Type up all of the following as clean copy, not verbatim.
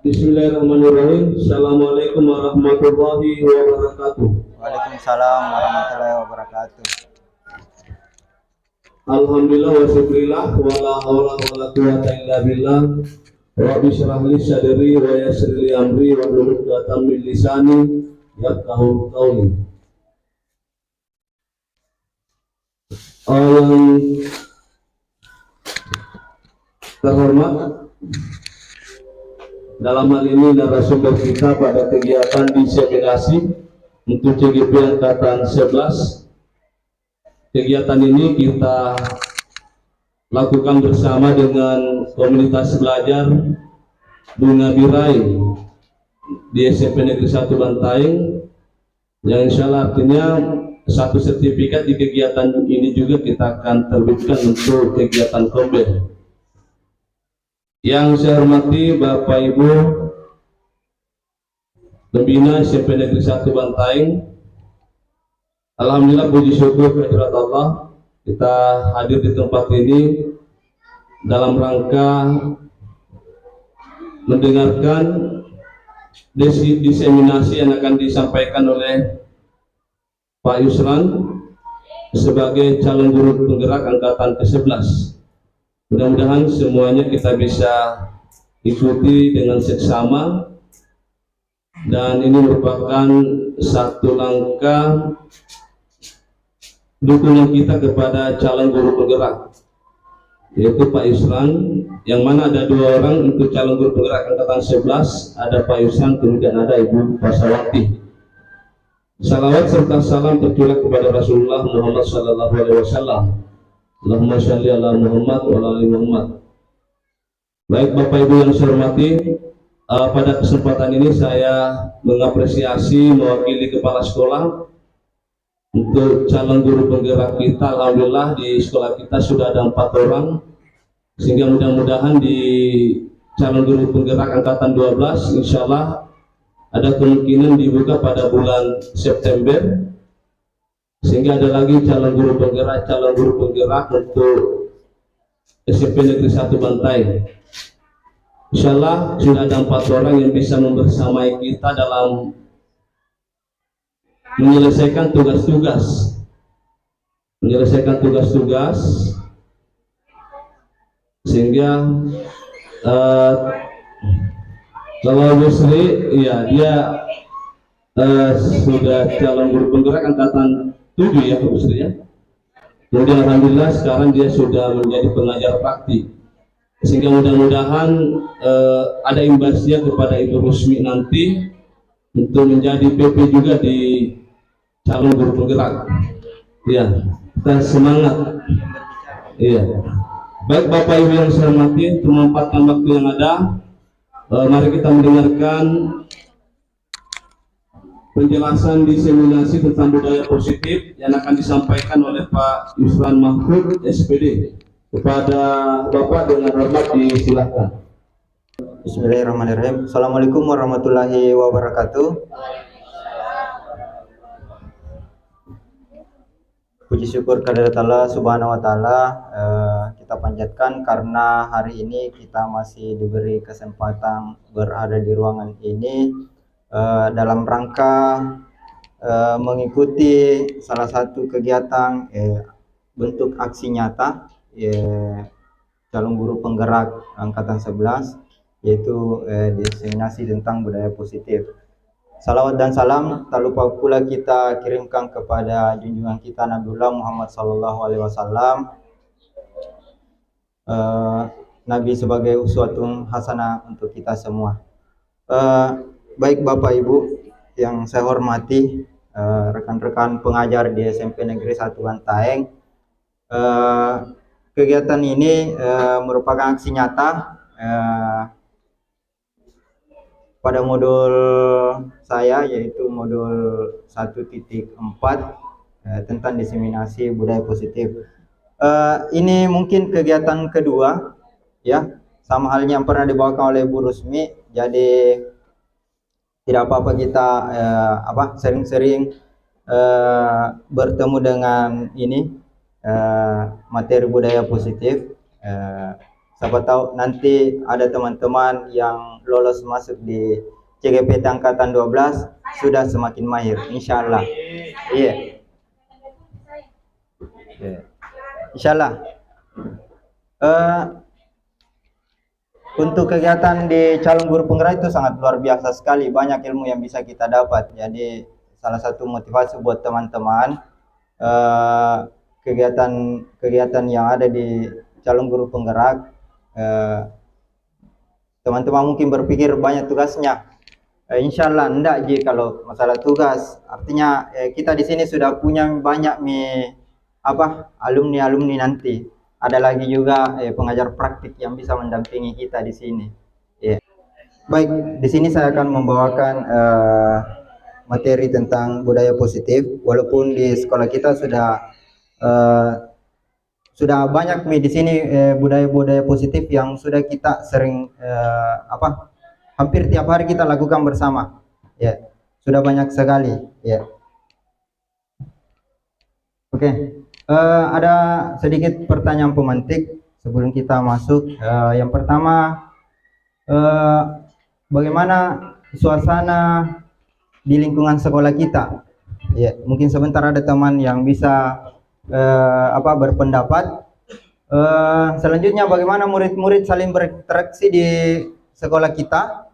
Bismillahirrahmanirrahim. Assalamualaikum warahmatullahi wabarakatuh. Waalaikumsalam warahmatullahi wabarakatuh. Alhamdulillah wa syukrillah wa la haula wa la quwwata illa billah. Rabbi shrah li sadri wa yassir li amri wa hlul 'uqdatam min lisani yafqahu qawli. Yang terhormat, dalam hal ini narasumber kita pada kegiatan diseminasi untuk CGP Angkatan 11. Kegiatan ini kita lakukan bersama dengan komunitas belajar Bunga Birai di SMP Negeri 1 Bantaeng, yang insya Allah artinya satu sertifikat di kegiatan ini juga kita akan terbitkan untuk kegiatan kombel. Yang saya hormati Bapak Ibu Pembina SMP Negeri 1 Bantaeng, alhamdulillah puji syukur kehadirat Allah, kita hadir di tempat ini dalam rangka mendengarkan diseminasi yang akan disampaikan oleh Pak Yusran sebagai calon guru penggerak angkatan ke-11. Mudah-mudahan semuanya kita bisa ikuti dengan seksama, dan ini merupakan satu langkah dukungan kita kepada calon guru penggerak, yaitu Pak Yusran, yang mana ada dua orang untuk calon guru penggerak angkatan 11, ada Pak Yusran, kemudian ada Ibu Pasawati. Salawat serta salam tercurah kepada Rasulullah Muhammad sallallahu alaihi wasallam. Allahumma sholli ala Muhammad wa ala ali Muhammad. Baik Bapak Ibu yang saya hormati, pada kesempatan ini saya mengapresiasi mewakili kepala sekolah untuk calon guru penggerak kita. Alhamdulillah di sekolah kita sudah ada 4 orang, sehingga mudah-mudahan di calon guru penggerak angkatan 12 insya Allah ada kemungkinan dibuka pada bulan September, sehingga ada lagi calon guru penggerak untuk SMP Negeri 1 Bantaeng. Insya Allah sudah ada 4 orang yang bisa membersamai kita dalam menyelesaikan tugas-tugas, sehingga kalau Bu Sri, ya dia sudah calon guru penggerak angkatan 7 ya Bu Sri ya. Kemudian alhamdulillah sekarang dia sudah menjadi pengajar praktik, sehingga mudah-mudahan ada imbasnya kepada Ibu Rusmi nanti untuk menjadi PP juga di calon guru penggerak. Ya, kita semangat. Iya. Baik Bapak Ibu yang saya hormati, untuk memanfaatkan waktu yang ada, mari kita mendengarkan penjelasan diseminasi tentang budaya positif yang akan disampaikan oleh Pak Yusran Mahfud SPD. Kepada Bapak dengan hormat disilakan. Bismillahirrahmanirrahim. Assalamualaikum warahmatullahi wabarakatuh. Puji syukur kehadirat Allah Subhanahu wa Ta'ala, kita panjatkan karena hari ini kita masih diberi kesempatan berada di ruangan ini dalam rangka mengikuti salah satu kegiatan bentuk aksi nyata calon guru penggerak angkatan 11, yaitu diseminasi tentang budaya positif. Salawat dan salam tak lupa pula kita kirimkan kepada junjungan kita Nabiullah Muhammad sallallahu alaihi wasallam, Nabi sebagai uswatun hasanah untuk kita semua. Baik Bapak Ibu yang saya hormati, rekan-rekan pengajar di SMP Negeri 1 Bantaeng, kegiatan ini merupakan aksi nyata pada modul saya, yaitu modul 1.4 tentang diseminasi budaya positif. Ini mungkin kegiatan kedua ya, sama halnya yang pernah dibawakan oleh Bu Rusmi. Jadi tidak apa-apa kita sering-sering bertemu dengan ini materi budaya positif. siapa tahu nanti ada teman-teman yang lolos masuk di CGPT angkatan 12 sudah semakin mahir, insya Allah. Iya. Insya Allah. Untuk kegiatan di calon guru penggerak itu sangat luar biasa sekali, banyak ilmu yang bisa kita dapat. Jadi salah satu motivasi buat teman-teman, kegiatan yang ada di calon guru penggerak, teman-teman mungkin berpikir banyak tugasnya. Insya Allah enggak Ji kalau masalah tugas. Artinya kita di sini sudah punya banyak alumni nanti. Ada lagi juga pengajar praktik yang bisa mendampingi kita di sini. Baik, di sini saya akan membawakan materi tentang budaya positif. Walaupun di sekolah kita sudah banyak di sini budaya-budaya positif yang sudah kita sering hampir tiap hari kita lakukan bersama. Ya, sudah banyak sekali. Ya. Oke. Ada sedikit pertanyaan pemantik sebelum kita masuk. Yang pertama, bagaimana suasana di lingkungan sekolah kita? Ya, mungkin sebentar ada teman yang bisa berpendapat. Selanjutnya, bagaimana murid-murid saling berinteraksi di sekolah kita?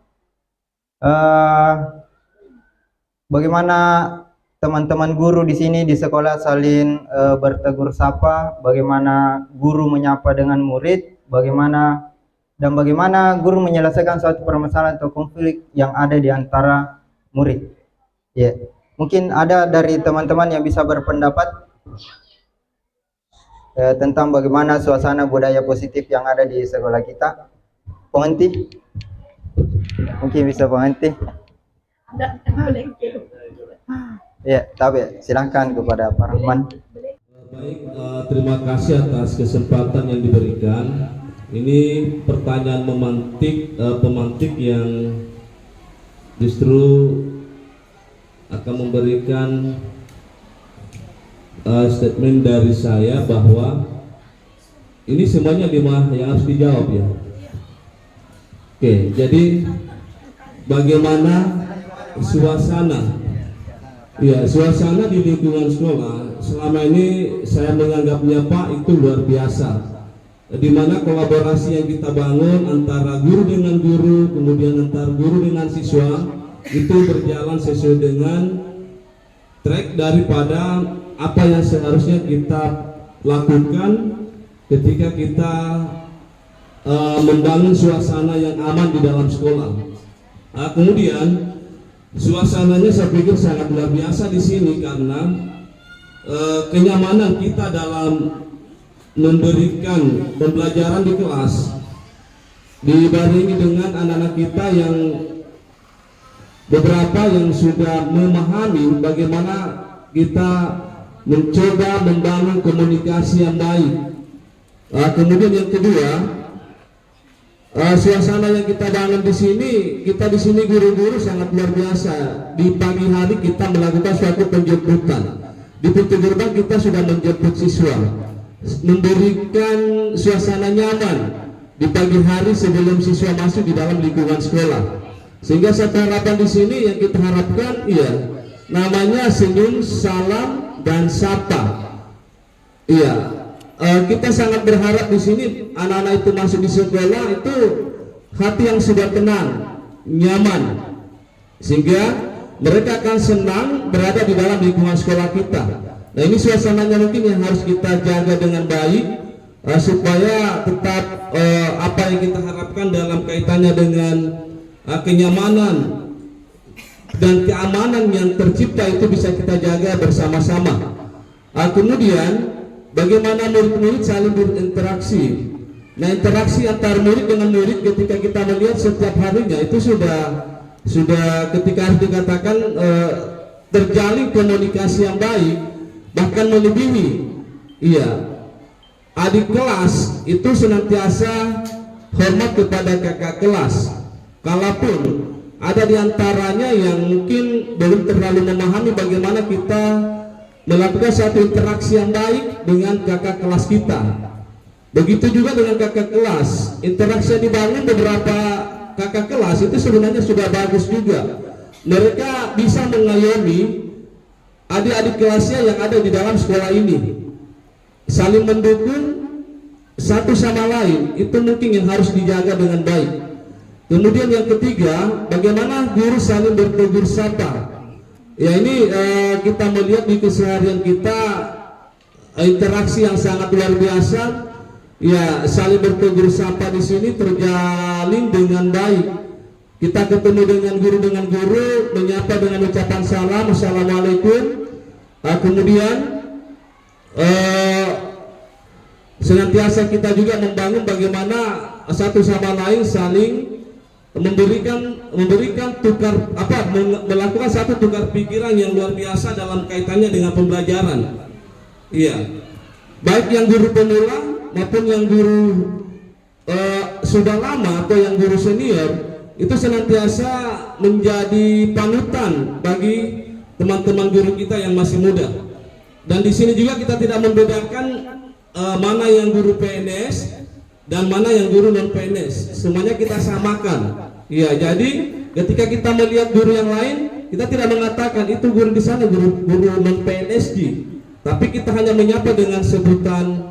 Bagaimana teman-teman guru di sini di sekolah saling bertegur sapa, bagaimana guru menyapa dengan murid, bagaimana guru menyelesaikan suatu permasalahan atau konflik yang ada di antara murid. Ya, mungkin ada dari teman-teman yang bisa berpendapat tentang bagaimana suasana budaya positif yang ada di sekolah kita. Penghenti, mungkin bisa penghenti. Ya, tapi silahkan kepada Pak Rahman. Baik, terima kasih atas kesempatan yang diberikan. Ini pertanyaan pemantik yang justru akan memberikan statement dari saya bahwa ini semuanya yang harus dijawab ya. Oke, jadi bagaimana suasana? Ya, suasana di lingkungan sekolah selama ini saya menganggapnya Pak itu luar biasa, di mana kolaborasi yang kita bangun antara guru dengan guru, kemudian antar guru dengan siswa itu berjalan sesuai dengan track daripada apa yang seharusnya kita lakukan ketika kita membangun suasana yang aman di dalam sekolah. Kemudian suasananya saya pikir sangat luar biasa di sini karena kenyamanan kita dalam memberikan pembelajaran di kelas dibarengi dengan anak-anak kita yang beberapa yang sudah memahami bagaimana kita mencoba membangun komunikasi yang baik. Kemudian yang kedua, suasana yang kita bangun di sini guru-guru sangat luar biasa. Di pagi hari kita melakukan suatu penjemputan. Di pintu gerbang kita sudah menjemput siswa, memberikan suasana nyaman di pagi hari sebelum siswa masuk di dalam lingkungan sekolah. Sehingga satu harapan di sini yang kita harapkan, namanya senyum, salam, dan sapa. Kita sangat berharap di sini anak-anak itu masuk di sekolah itu hati yang sudah tenang, nyaman, sehingga mereka akan senang berada di dalam lingkungan sekolah kita. Nah, ini suasananya mungkin yang harus kita jaga dengan baik supaya tetap apa yang kita harapkan dalam kaitannya dengan kenyamanan dan keamanan yang tercipta itu bisa kita jaga bersama-sama. Kemudian bagaimana murid-murid saling berinteraksi. Nah, interaksi antar murid dengan murid ketika kita melihat setiap harinya itu sudah ketika harus dikatakan terjalin komunikasi yang baik, bahkan melebihi. Adik kelas itu senantiasa hormat kepada kakak kelas. Kalaupun ada di antaranya yang mungkin belum terlalu memahami bagaimana kita melakukan satu interaksi yang baik dengan kakak kelas kita. Begitu juga dengan kakak kelas, interaksi yang dibangun beberapa kakak kelas itu sebenarnya sudah bagus juga. Mereka bisa mengayomi adik-adik kelasnya yang ada di dalam sekolah ini, saling mendukung satu sama lain. Itu mungkin yang harus dijaga dengan baik. Kemudian yang ketiga, bagaimana guru saling bertegur sapa. Ya ini kita melihat di keseharian kita, interaksi yang sangat luar biasa. Ya, saling bertegur sapa di sini terjalin dengan baik. Kita ketemu dengan guru, menyapa dengan ucapan salam, assalamualaikum. Kemudian senantiasa kita juga membangun bagaimana satu sama lain saling memberikan tukar melakukan satu tukar pikiran yang luar biasa dalam kaitannya dengan pembelajaran. Iya, baik yang guru pemula maupun yang guru sudah lama atau yang guru senior, itu senantiasa menjadi panutan bagi teman-teman guru kita yang masih muda. Dan di sini juga kita tidak membedakan mana yang guru PNS dan mana yang guru non PNS, semuanya kita samakan. Iya, jadi ketika kita melihat guru yang lain, kita tidak mengatakan itu guru di sana guru non PNSG, tapi kita hanya menyapa dengan sebutan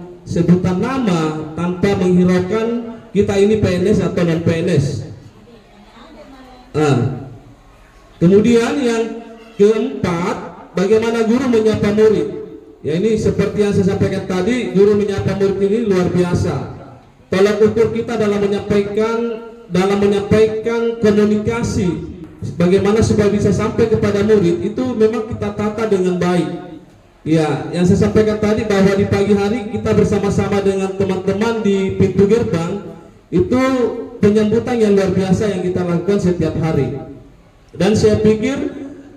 nama tanpa menghiraukan kita ini PNS atau non PNS. Kemudian yang keempat, bagaimana guru menyapa murid. Ya ini seperti yang saya sampaikan tadi, guru menyapa murid ini luar biasa. Tolak ukur kita dalam menyampaikan komunikasi bagaimana supaya bisa sampai kepada murid itu memang kita tata dengan baik. Ya, yang saya sampaikan tadi bahwa di pagi hari kita bersama-sama dengan teman-teman di pintu gerbang, itu penyambutan yang luar biasa yang kita lakukan setiap hari. Dan saya pikir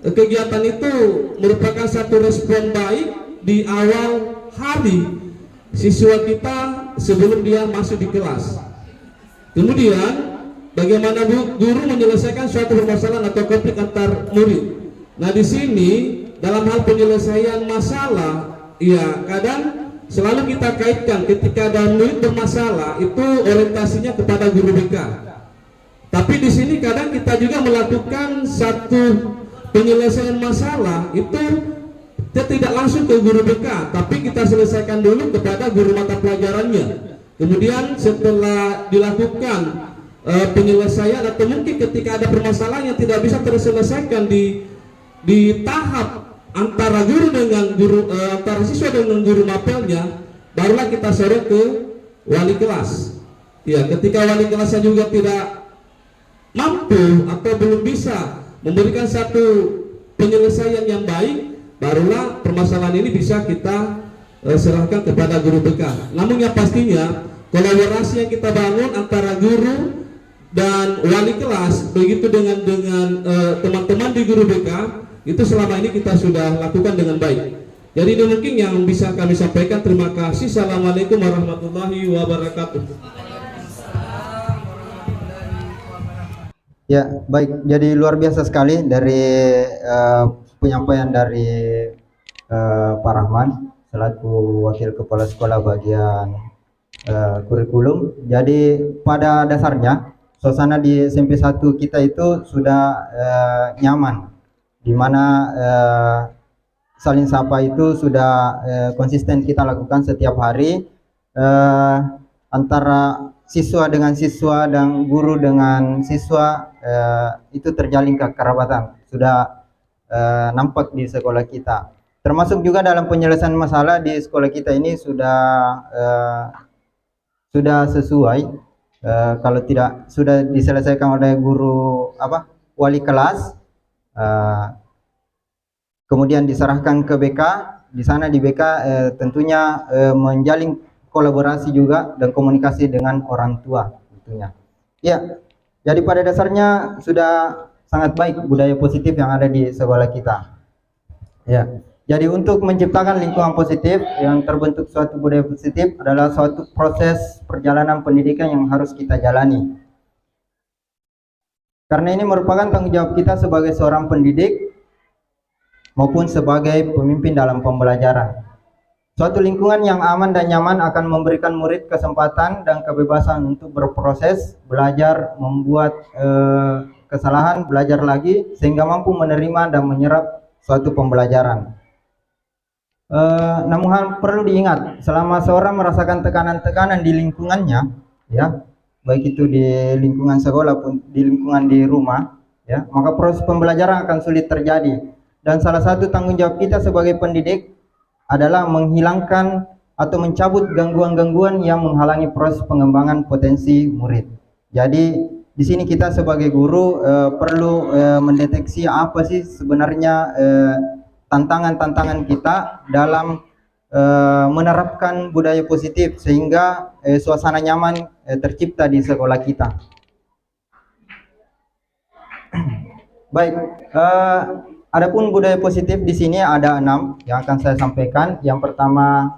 kegiatan itu merupakan satu respon baik di awal hari siswa kita sebelum dia masuk di kelas. Kemudian bagaimana guru menyelesaikan suatu permasalahan atau konflik antar murid. Nah, di sini dalam hal penyelesaian masalah, ya kadang selalu kita kaitkan ketika ada murid bermasalah itu orientasinya kepada guru BK. Tapi di sini kadang kita juga melakukan satu penyelesaian masalah itu tidak langsung ke guru BK, tapi kita selesaikan dulu kepada guru mata pelajarannya. Kemudian setelah dilakukan penyelesaian atau mungkin ketika ada permasalahan yang tidak bisa terselesaikan di tahap antara guru dengan guru, antara siswa dengan guru mapelnya, barulah kita seret ke wali kelas. Ya, ketika wali kelasnya juga tidak mampu atau belum bisa memberikan satu penyelesaian yang baik, barulah permasalahan ini bisa kita serahkan kepada guru BK. Namun yang pastinya kolaborasi yang kita bangun antara guru dan wali kelas, begitu dengan teman-teman di guru BK, itu selama ini kita sudah lakukan dengan baik. Jadi ini mungkin yang bisa kami sampaikan. Terima kasih. Assalamualaikum warahmatullahi wabarakatuh. Ya, baik. Jadi luar biasa sekali dari penyampaian dari Pak Rahman selaku Wakil Kepala Sekolah bagian kurikulum. Jadi pada dasarnya suasana di SMP 1 kita itu sudah nyaman, di mana saling sapa itu sudah konsisten kita lakukan setiap hari, antara siswa dengan siswa dan guru dengan siswa, itu terjalin kekerabatan, sudah nampak di sekolah kita. Termasuk juga dalam penyelesaian masalah di sekolah kita ini sudah sesuai. Kalau tidak sudah diselesaikan oleh guru wali kelas, kemudian diserahkan ke BK. Di sana di BK tentunya menjalin kolaborasi juga dan komunikasi dengan orang tua tentunya. Ya, jadi pada dasarnya sudah sangat baik budaya positif yang ada di sekolah kita. Ya, jadi untuk menciptakan lingkungan positif yang terbentuk suatu budaya positif adalah suatu proses perjalanan pendidikan yang harus kita jalani. Karena ini merupakan tanggung jawab kita sebagai seorang pendidik maupun sebagai pemimpin dalam pembelajaran. Suatu lingkungan yang aman dan nyaman akan memberikan murid kesempatan dan kebebasan untuk berproses, belajar, membuat kesalahan, belajar lagi, sehingga mampu menerima dan menyerap suatu pembelajaran. Namun hal perlu diingat, selama seorang merasakan tekanan-tekanan di lingkungannya, ya, baik itu di lingkungan sekolah pun di lingkungan di rumah, ya, maka proses pembelajaran akan sulit terjadi. Dan salah satu tanggung jawab kita sebagai pendidik adalah menghilangkan atau mencabut gangguan-gangguan yang menghalangi proses pengembangan potensi murid. Jadi di sini kita sebagai guru perlu mendeteksi apa sih sebenarnya tantangan-tantangan kita dalam menerapkan budaya positif sehingga suasana nyaman tercipta di sekolah kita. Baik, adapun budaya positif di sini ada 6 yang akan saya sampaikan. Yang pertama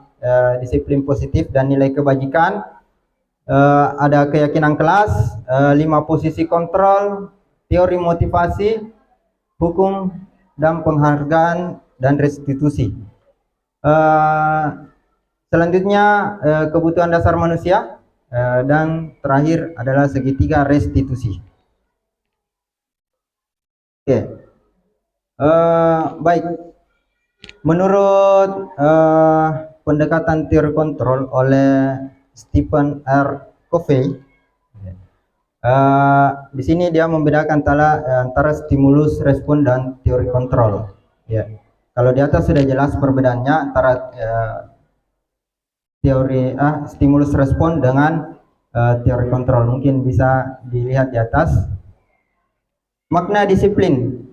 disiplin positif dan nilai kebajikan, ada keyakinan kelas, 5 posisi kontrol, teori motivasi, hukum dan penghargaan dan restitusi. Selanjutnya kebutuhan dasar manusia, dan terakhir adalah segitiga restitusi. Oke. Baik, menurut pendekatan teori kontrol oleh Stephen R. Covey, di sini dia membedakan antara stimulus, respon, dan teori kontrol. Ya, kalau di atas sudah jelas perbedaannya antara teori stimulus respon dengan teori kontrol. Mungkin bisa dilihat di atas. Makna disiplin.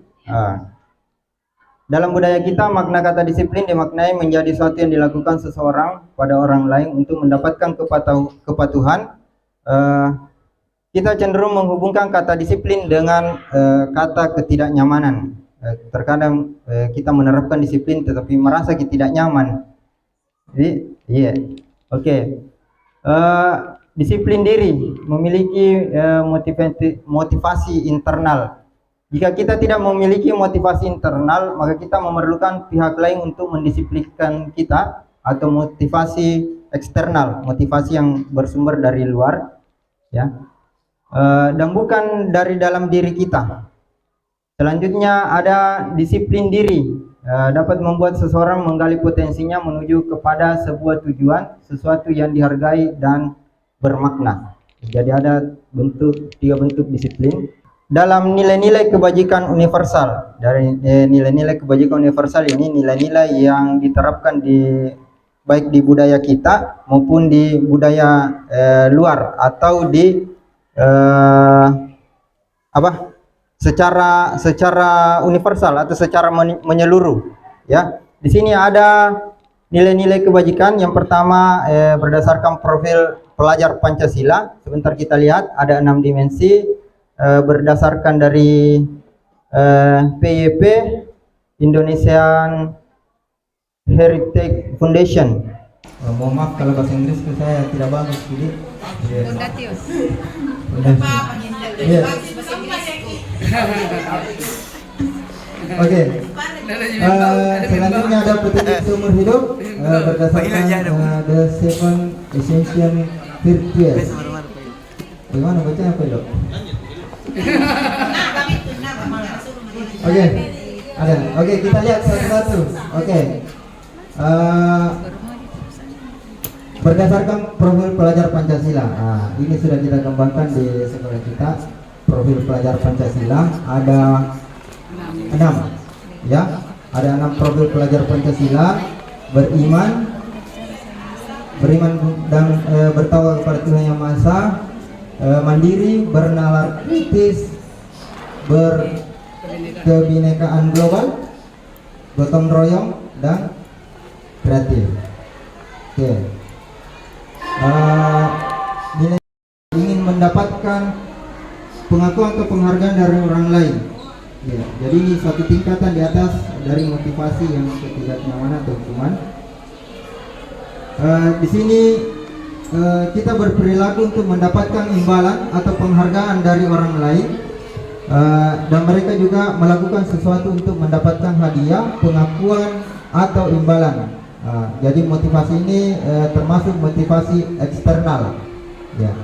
Dalam budaya kita, makna kata disiplin dimaknai menjadi sesuatu yang dilakukan seseorang pada orang lain untuk mendapatkan kepatuhan. Kita cenderung menghubungkan kata disiplin dengan kata ketidaknyamanan. Terkadang kita menerapkan disiplin tetapi merasa kita tidak nyaman. Jadi, oke. Disiplin diri memiliki motivasi internal. Jika kita tidak memiliki motivasi internal, maka kita memerlukan pihak lain untuk mendisiplinkan kita, atau motivasi eksternal, motivasi yang bersumber dari luar, ya, dan bukan dari dalam diri kita. Selanjutnya ada disiplin diri, dapat membuat seseorang menggali potensinya menuju kepada sebuah tujuan, sesuatu yang dihargai dan bermakna. Jadi ada 3 bentuk disiplin. Dalam nilai-nilai kebajikan universal, dari nilai-nilai kebajikan universal ini nilai-nilai yang diterapkan baik di budaya kita maupun di budaya luar, atau di secara universal atau secara menyeluruh, ya. Di sini ada nilai-nilai kebajikan. Yang pertama berdasarkan profil pelajar Pancasila. Sebentar kita lihat, ada 6 dimensi berdasarkan dari PYP, Indonesian Heritage Foundation. Mohon maaf kalau bahasa Inggris saya tidak bagus, jadi Oke. Selanjutnya ada petunjuk seumur hidup berdasarkan the 7 essential virtues. Bagaimana bacanya apa, Dok? Oke, ada. Oke, kita lihat satu-satu. Oke. Berdasarkan profil pelajar Pancasila. Ini sudah kita kembangkan di sekolah kita. Profil pelajar Pancasila ada 6, ya. Ada 6 profil pelajar Pancasila: beriman dan bertawakal kepada Tuhan Yang Maha Esa, mandiri, bernalar kritis, berkebinekaan global, gotong royong, dan kreatif. Oke. Nilai ingin mendapatkan pengakuan atau penghargaan dari orang lain. Ya, jadi ini suatu tingkatan di atas dari motivasi yang ketidaknyamanan atau hukuman. Di sini kita berperilaku untuk mendapatkan imbalan atau penghargaan dari orang lain, dan mereka juga melakukan sesuatu untuk mendapatkan hadiah, pengakuan, atau imbalan. Jadi motivasi ini termasuk motivasi eksternal. Ya.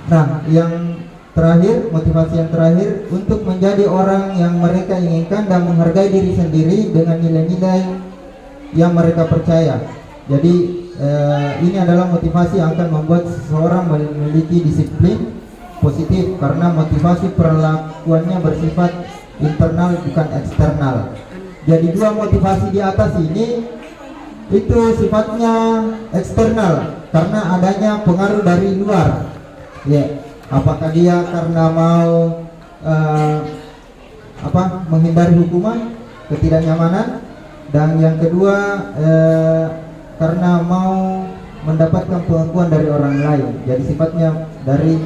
Nah, yang terakhir, motivasi yang terakhir untuk menjadi orang yang mereka inginkan dan menghargai diri sendiri dengan nilai-nilai yang mereka percaya. Jadi ini adalah motivasi yang akan membuat seseorang memiliki disiplin positif karena motivasi perlakuannya bersifat internal bukan eksternal. Jadi dua motivasi di atas ini itu sifatnya eksternal karena adanya pengaruh dari luar. Ya, apakah dia karena mau menghindari hukuman, ketidaknyamanan, dan yang kedua karena mau mendapatkan pengakuan dari orang lain. Jadi sifatnya dari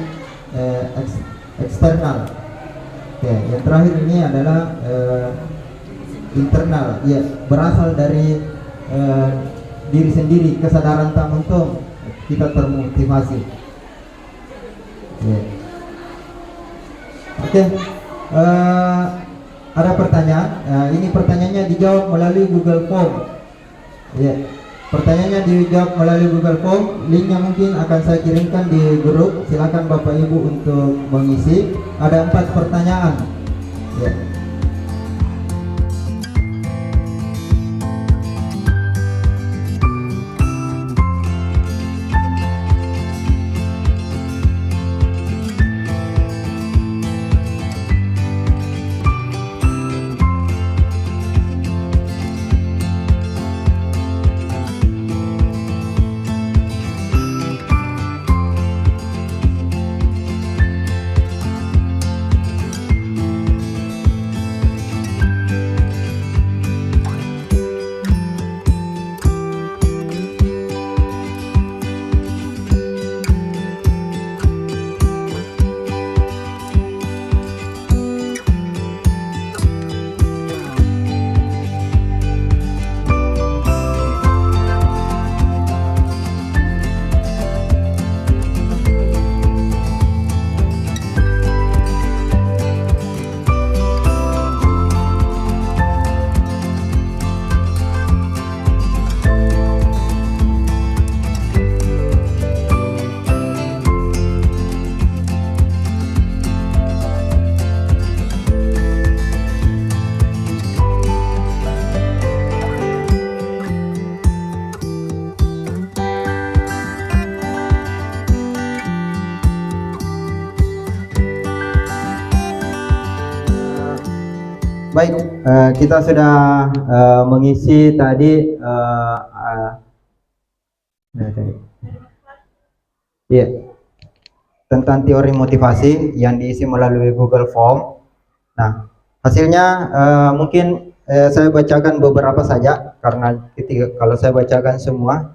eksternal. Oke, yang terakhir ini adalah internal, ya, berasal dari diri sendiri, kesadaran tak mentung kita termotivasi. Ya. Oke, ada pertanyaan. Ini pertanyaannya dijawab melalui Google Form. Ya, pertanyaannya dijawab melalui Google Form. Linknya mungkin akan saya kirimkan di grup. Silakan Bapak Ibu untuk mengisi. Ada 4 pertanyaan. Ya. Baik, kita sudah mengisi tadi tentang teori motivasi yang diisi melalui Google Form. Nah, hasilnya mungkin saya bacakan beberapa saja karena kalau saya bacakan semua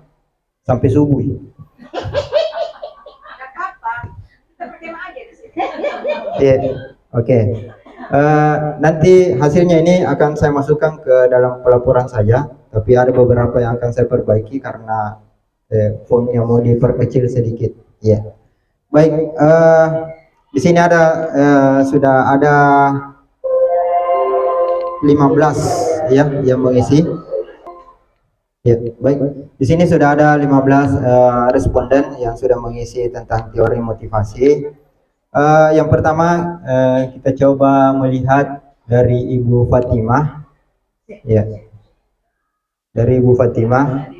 sampai subuh. Iya, oke. Nanti hasilnya ini akan saya masukkan ke dalam pelaporan saja, tapi ada beberapa yang akan saya perbaiki karena formnya mau diperkecil sedikit. Ya, baik. Di sini ada sudah ada 15 ya yang mengisi. Ya, baik. Di sini sudah ada 15 responden yang sudah mengisi tentang teori motivasi. Yang pertama kita coba melihat dari Ibu Fatimah. Ya, dari Ibu Fatimah.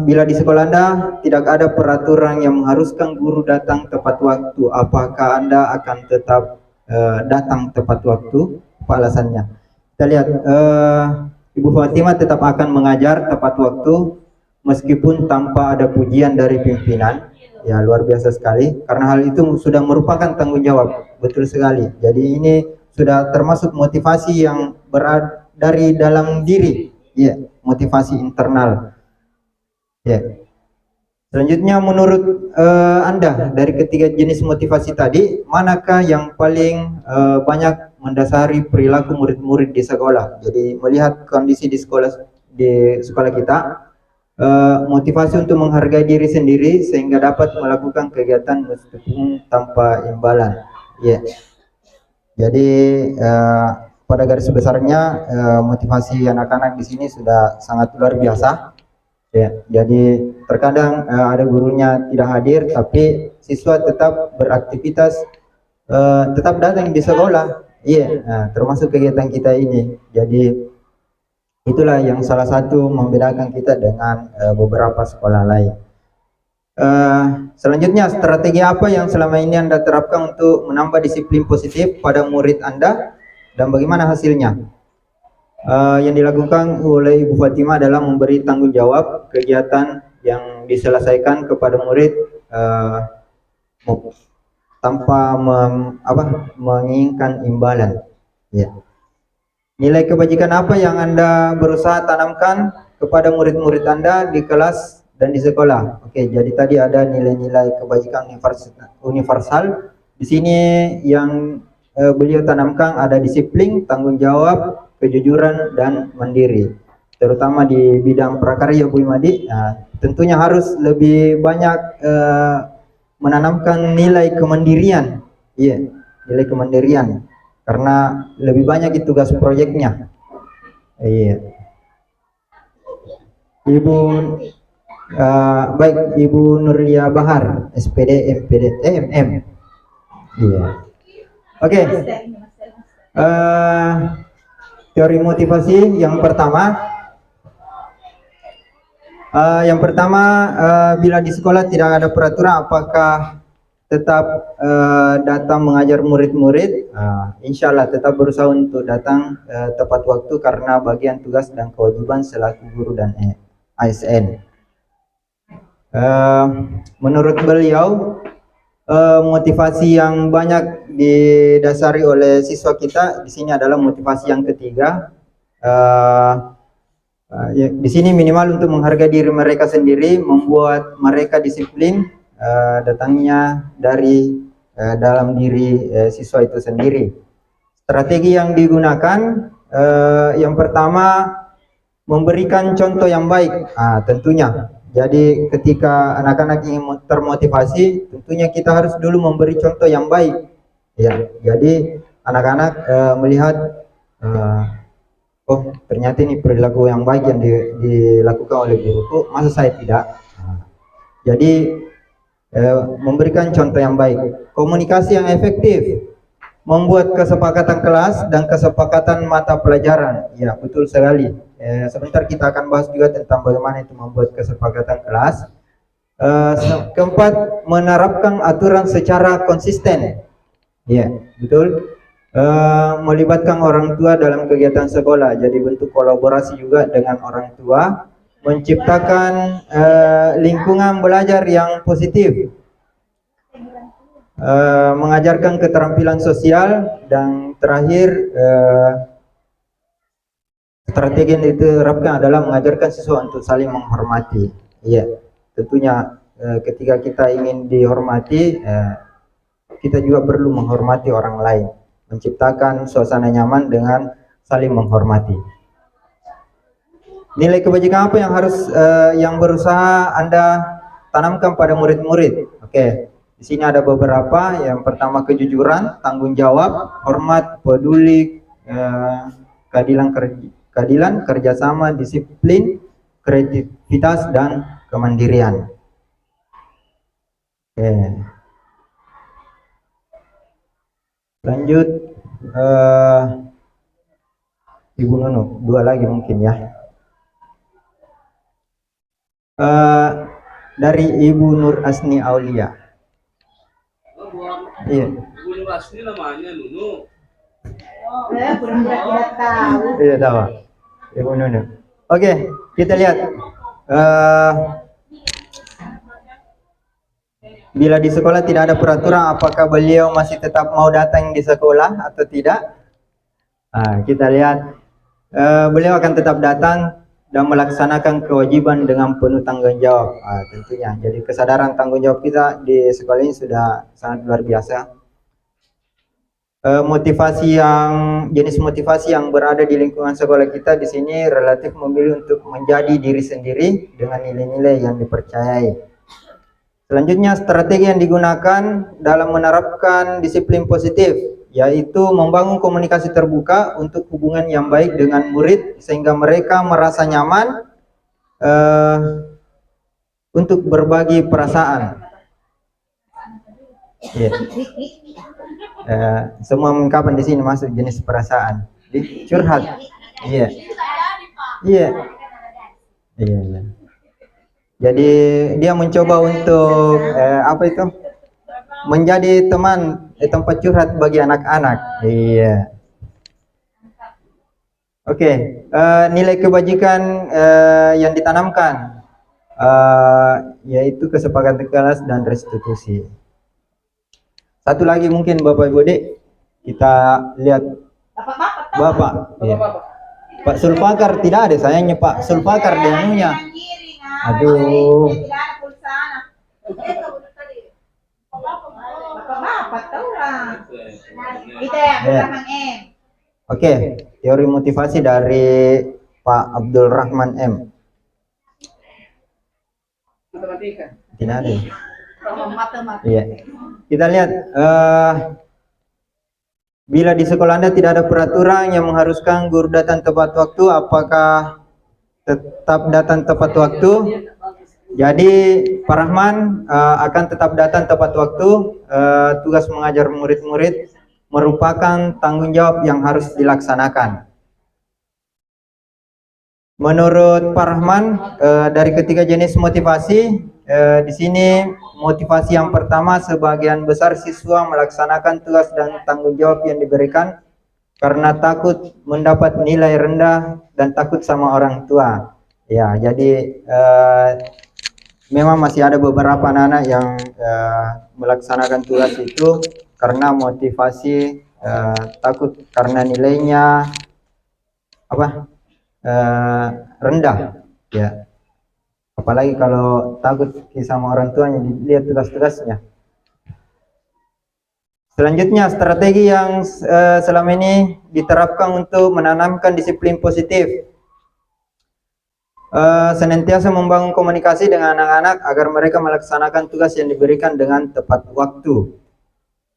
Bila di sekolah Anda tidak ada peraturan yang mengharuskan guru datang tepat waktu, apakah Anda akan tetap datang tepat waktu? Apa alasannya? Kita lihat, Ibu Fatimah tetap akan mengajar tepat waktu meskipun tanpa ada pujian dari pimpinan. Ya, luar biasa sekali karena hal itu sudah merupakan tanggung jawab. Betul sekali. Jadi ini sudah termasuk motivasi yang berada dari dalam diri. Ya, motivasi internal. Ya. Selanjutnya menurut Anda dari ketiga jenis motivasi tadi, manakah yang paling banyak mendasari perilaku murid-murid di sekolah? Jadi melihat kondisi di sekolah kita, motivasi untuk menghargai diri sendiri sehingga dapat melakukan kegiatan meskipun tanpa imbalan. Ya. Jadi pada garis besarnya motivasi anak-anak di sini sudah sangat luar biasa. Ya, jadi terkadang ada gurunya tidak hadir, tapi siswa tetap beraktivitas, tetap datang di sekolah. Iya, nah, termasuk kegiatan kita ini. Jadi itulah yang salah satu membedakan kita dengan beberapa sekolah lain. Selanjutnya, strategi apa yang selama ini Anda terapkan untuk menambah disiplin positif pada murid Anda dan bagaimana hasilnya? Yang dilakukan oleh Ibu Fatima adalah memberi tanggung jawab kegiatan yang diselesaikan kepada murid tanpa menginginkan imbalan. Ya. Nilai kebajikan apa yang Anda berusaha tanamkan kepada murid-murid Anda di kelas dan di sekolah? Oke, jadi tadi ada nilai-nilai kebajikan universal. Di sini yang beliau tanamkan ada disiplin, tanggung jawab, kejujuran, dan mandiri. Terutama di bidang prakarya Bu Imadi, tentunya harus lebih banyak menanamkan nilai kemandirian. Iya, nilai kemandirian. Karena lebih banyak itu tugas proyeknya. Iya. Ibu baik, Ibu Nurlia Bahar, SPD MPD MM. Iya. Oke. Teori motivasi yang pertama. Bila di sekolah tidak ada peraturan, apakah tetap datang mengajar murid-murid? Insya Allah tetap berusaha untuk datang tepat waktu karena bagian tugas dan kewajiban selaku guru dan ASN. Menurut beliau, motivasi yang banyak didasari oleh siswa kita di sini adalah motivasi yang ketiga. Di sini minimal untuk menghargai diri mereka sendiri, membuat mereka disiplin, datangnya dari dalam diri siswa itu sendiri. Strategi yang digunakan, yang pertama memberikan contoh yang baik. Tentunya, jadi ketika anak-anak ingin termotivasi, tentunya kita harus dulu memberi contoh yang baik. Ya, jadi anak-anak melihat, oh ternyata ini perilaku yang baik yang dilakukan oleh guruku, masa saya tidak? Jadi memberikan contoh yang baik. Komunikasi yang efektif, membuat kesepakatan kelas dan kesepakatan mata pelajaran. Ya, betul sekali. Sebentar kita akan bahas juga tentang bagaimana itu membuat kesepakatan kelas. Keempat, menerapkan aturan secara konsisten. Ya, betul. Melibatkan orang tua dalam kegiatan sekolah, jadi bentuk kolaborasi juga dengan orang tua, menciptakan lingkungan belajar yang positif, mengajarkan keterampilan sosial, dan terakhir strategi yang diterapkan adalah mengajarkan siswa untuk saling menghormati. Iya, tentunya ketika kita ingin dihormati, kita juga perlu menghormati orang lain, menciptakan suasana nyaman dengan saling menghormati. Nilai kebajikan apa yang harus yang berusaha Anda tanamkan pada murid-murid? Oke, di sini ada beberapa. Yang pertama kejujuran, tanggung jawab, hormat, peduli, keadilan, kerjasama, disiplin, kreativitas, dan kemandirian. Oke. Lanjut, Ibu Nunu, dua lagi mungkin ya. Dari Ibu Nur Asni Aulia. Iya. Ibu Nur Asni namanya Nunu. Tidak tahu. Iya tahu. Ibu Nunu. Oke, kita lihat. Bila di sekolah tidak ada peraturan, apakah beliau masih tetap mau datang di sekolah atau tidak? Kita lihat, beliau akan tetap datang dan melaksanakan kewajiban dengan penuh tanggung jawab. Tentunya, jadi kesadaran tanggung jawab kita di sekolah ini sudah sangat luar biasa. Jenis motivasi yang berada di lingkungan sekolah kita di sini relatif memilih untuk menjadi diri sendiri dengan nilai-nilai yang dipercayai. Selanjutnya, strategi yang digunakan dalam menerapkan disiplin positif. yaitu membangun komunikasi terbuka untuk hubungan yang baik dengan murid sehingga mereka merasa nyaman untuk berbagi perasaan. Ya. Semua ungkapan di sini masuk jenis perasaan. Curhat. Iya. Iya. Iya. Jadi dia mencoba untuk apa itu? Menjadi teman tempat curhat bagi anak-anak. Iya. Oke, nilai kebajikan yang ditanamkan yaitu kesepakatan kelas dan restitusi. Satu lagi mungkin Bapak Ibu Dek, kita lihat Bapak. Iya. Pak Sulfakar tidak ada, sayangnya Pak Sulfakar dengannya. Aduh. Oke, teori motivasi dari Pak Abdul Rahman M. Tidak ada. Iya. Kita lihat bila di sekolah Anda tidak ada peraturan yang mengharuskan guru datang tepat waktu, apakah tetap datang tepat waktu? Jadi Pak Rahman akan tetap datang tepat waktu. Tugas mengajar murid-murid merupakan tanggung jawab yang harus dilaksanakan. Menurut Pak Rahman, dari ketiga jenis motivasi, di sini motivasi yang pertama, sebagian besar siswa melaksanakan tugas dan tanggung jawab yang diberikan karena takut mendapat nilai rendah dan takut sama orang tua. Ya, jadi memang masih ada beberapa anak-anak yang melaksanakan tugas itu karena motivasi takut karena nilainya rendah, ya. Apalagi kalau takut sama orang tuanya dilihat tugas-tugasnya. Selanjutnya, strategi yang selama ini diterapkan untuk menanamkan disiplin positif. Senantiasa membangun komunikasi dengan anak-anak agar mereka melaksanakan tugas yang diberikan dengan tepat waktu.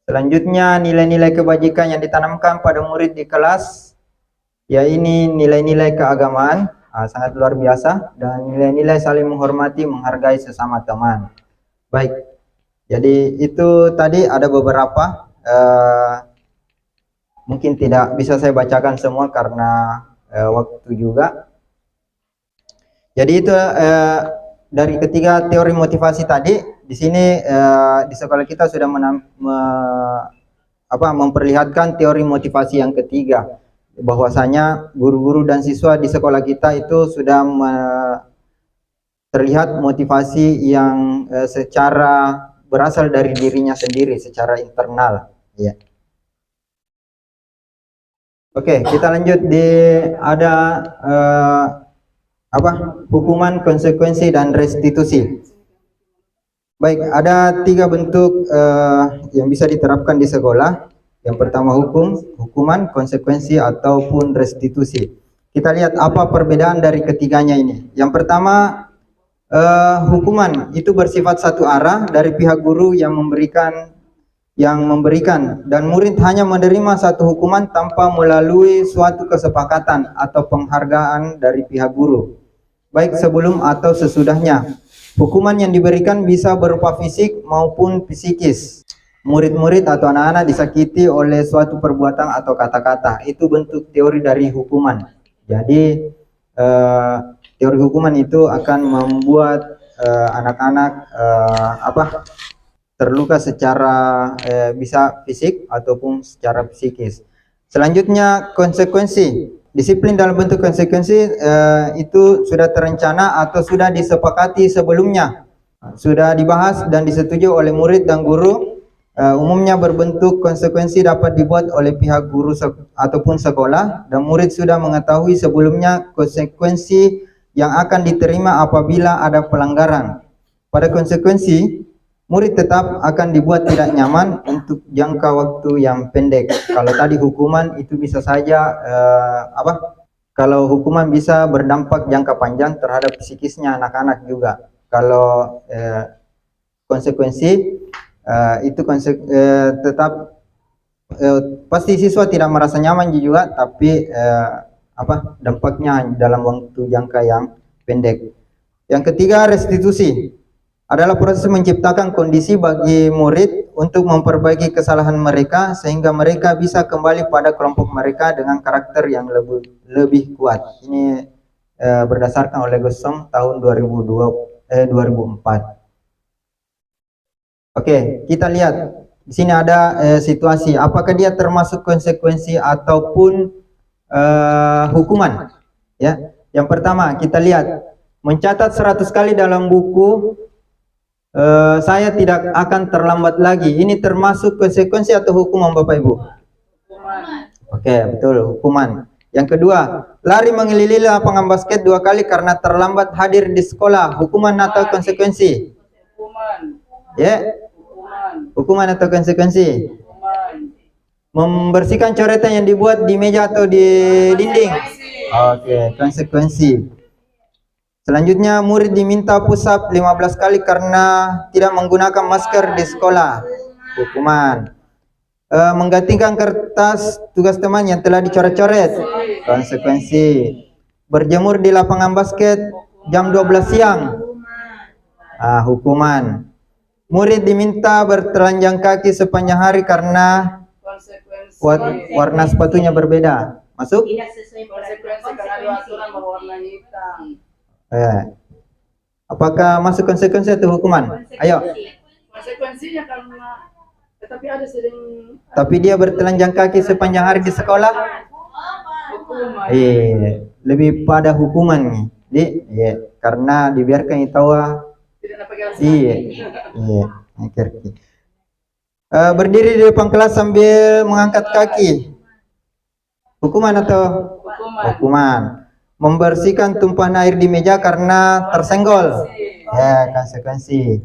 Selanjutnya, nilai-nilai kebajikan yang ditanamkan pada murid di kelas, ya ini nilai-nilai keagamaan, sangat luar biasa, dan nilai-nilai saling menghormati, menghargai sesama teman. Baik, jadi itu tadi ada beberapa, mungkin tidak bisa saya bacakan semua karena waktu juga. Jadi itu dari ketiga teori motivasi tadi. Di sini di sekolah kita sudah memperlihatkan teori motivasi yang ketiga, bahwasanya guru-guru dan siswa di sekolah kita itu sudah terlihat motivasi yang secara berasal dari dirinya sendiri, secara internal. Ya. Oke, kita lanjut di ada hukuman, konsekuensi, dan restitusi. Baik, ada 3 bentuk yang bisa diterapkan di sekolah. Yang pertama hukuman, konsekuensi, ataupun restitusi. Kita lihat apa perbedaan dari ketiganya ini. Yang pertama, hukuman itu bersifat satu arah dari pihak guru yang memberikan, dan murid hanya menerima satu hukuman tanpa melalui suatu kesepakatan atau penghargaan dari pihak guru, baik sebelum atau sesudahnya. Hukuman yang diberikan bisa berupa fisik maupun psikis. Murid-murid atau anak-anak disakiti oleh suatu perbuatan atau kata-kata, itu bentuk teori dari hukuman. Jadi teori hukuman itu akan membuat anak-anak terluka secara bisa fisik ataupun secara psikis. Selanjutnya, konsekuensi. Disiplin dalam bentuk konsekuensi itu sudah terencana atau sudah disepakati sebelumnya, sudah dibahas dan disetujui oleh murid dan guru. Umumnya berbentuk konsekuensi dapat dibuat oleh pihak guru ataupun sekolah, dan murid sudah mengetahui sebelumnya konsekuensi yang akan diterima apabila ada pelanggaran. Pada konsekuensi, murid tetap akan dibuat tidak nyaman untuk jangka waktu yang pendek. Kalau tadi hukuman itu bisa saja kalau hukuman bisa berdampak jangka panjang terhadap psikisnya anak-anak juga. Kalau konsekuensi itu tetap pasti siswa tidak merasa nyaman juga, tapi dampaknya dalam waktu jangka yang pendek. Yang ketiga, restitusi adalah proses menciptakan kondisi bagi murid untuk memperbaiki kesalahan mereka sehingga mereka bisa kembali pada kelompok mereka dengan karakter yang lebih kuat. Ini berdasarkan oleh Gossom tahun 2004. Oke, kita lihat di sini ada situasi. Apakah dia termasuk konsekuensi ataupun hukuman? Ya, yang pertama kita lihat mencatat 100 kali dalam buku. Saya tidak akan terlambat lagi. Ini termasuk konsekuensi atau hukuman, Bapak Ibu? Hukuman. Oke, betul, hukuman. Yang kedua, lari mengelilingi lapangan basket 2 kali karena terlambat hadir di sekolah. Hukuman atau konsekuensi? Hukuman. Ya, Hukuman. hukuman atau konsekuensi? Hukuman. Membersihkan coretan yang dibuat di meja atau di dinding. Oke, konsekuensi. Selanjutnya, murid diminta push up 15 kali karena tidak menggunakan masker di sekolah. Hukuman. Menggantikan kertas tugas teman yang telah dicoret-coret. Konsekuensi. Berjemur di lapangan basket jam 12 siang. Hukuman. Murid diminta bertelanjang kaki sepanjang hari karena Konsekuensi. warna sepatunya berbeda. Masuk? Tidak sesuai konsekuensi karena aturan berwarna hitam. Apakah masuk konsekuensi atau hukuman? Ayo. Konsekuensinya karena tetapi ada sering Tapi dia bertelanjang kaki sepanjang hari di sekolah. hukuman. Lebih pada hukuman nih. Karena dibiarkan itu Tidak dapat kelas. ngerti. Berdiri di depan kelas sambil mengangkat kaki. Hukuman atau Hukuman. hukuman. Membersihkan tumpahan air di meja karena tersenggol. Konsekuensi.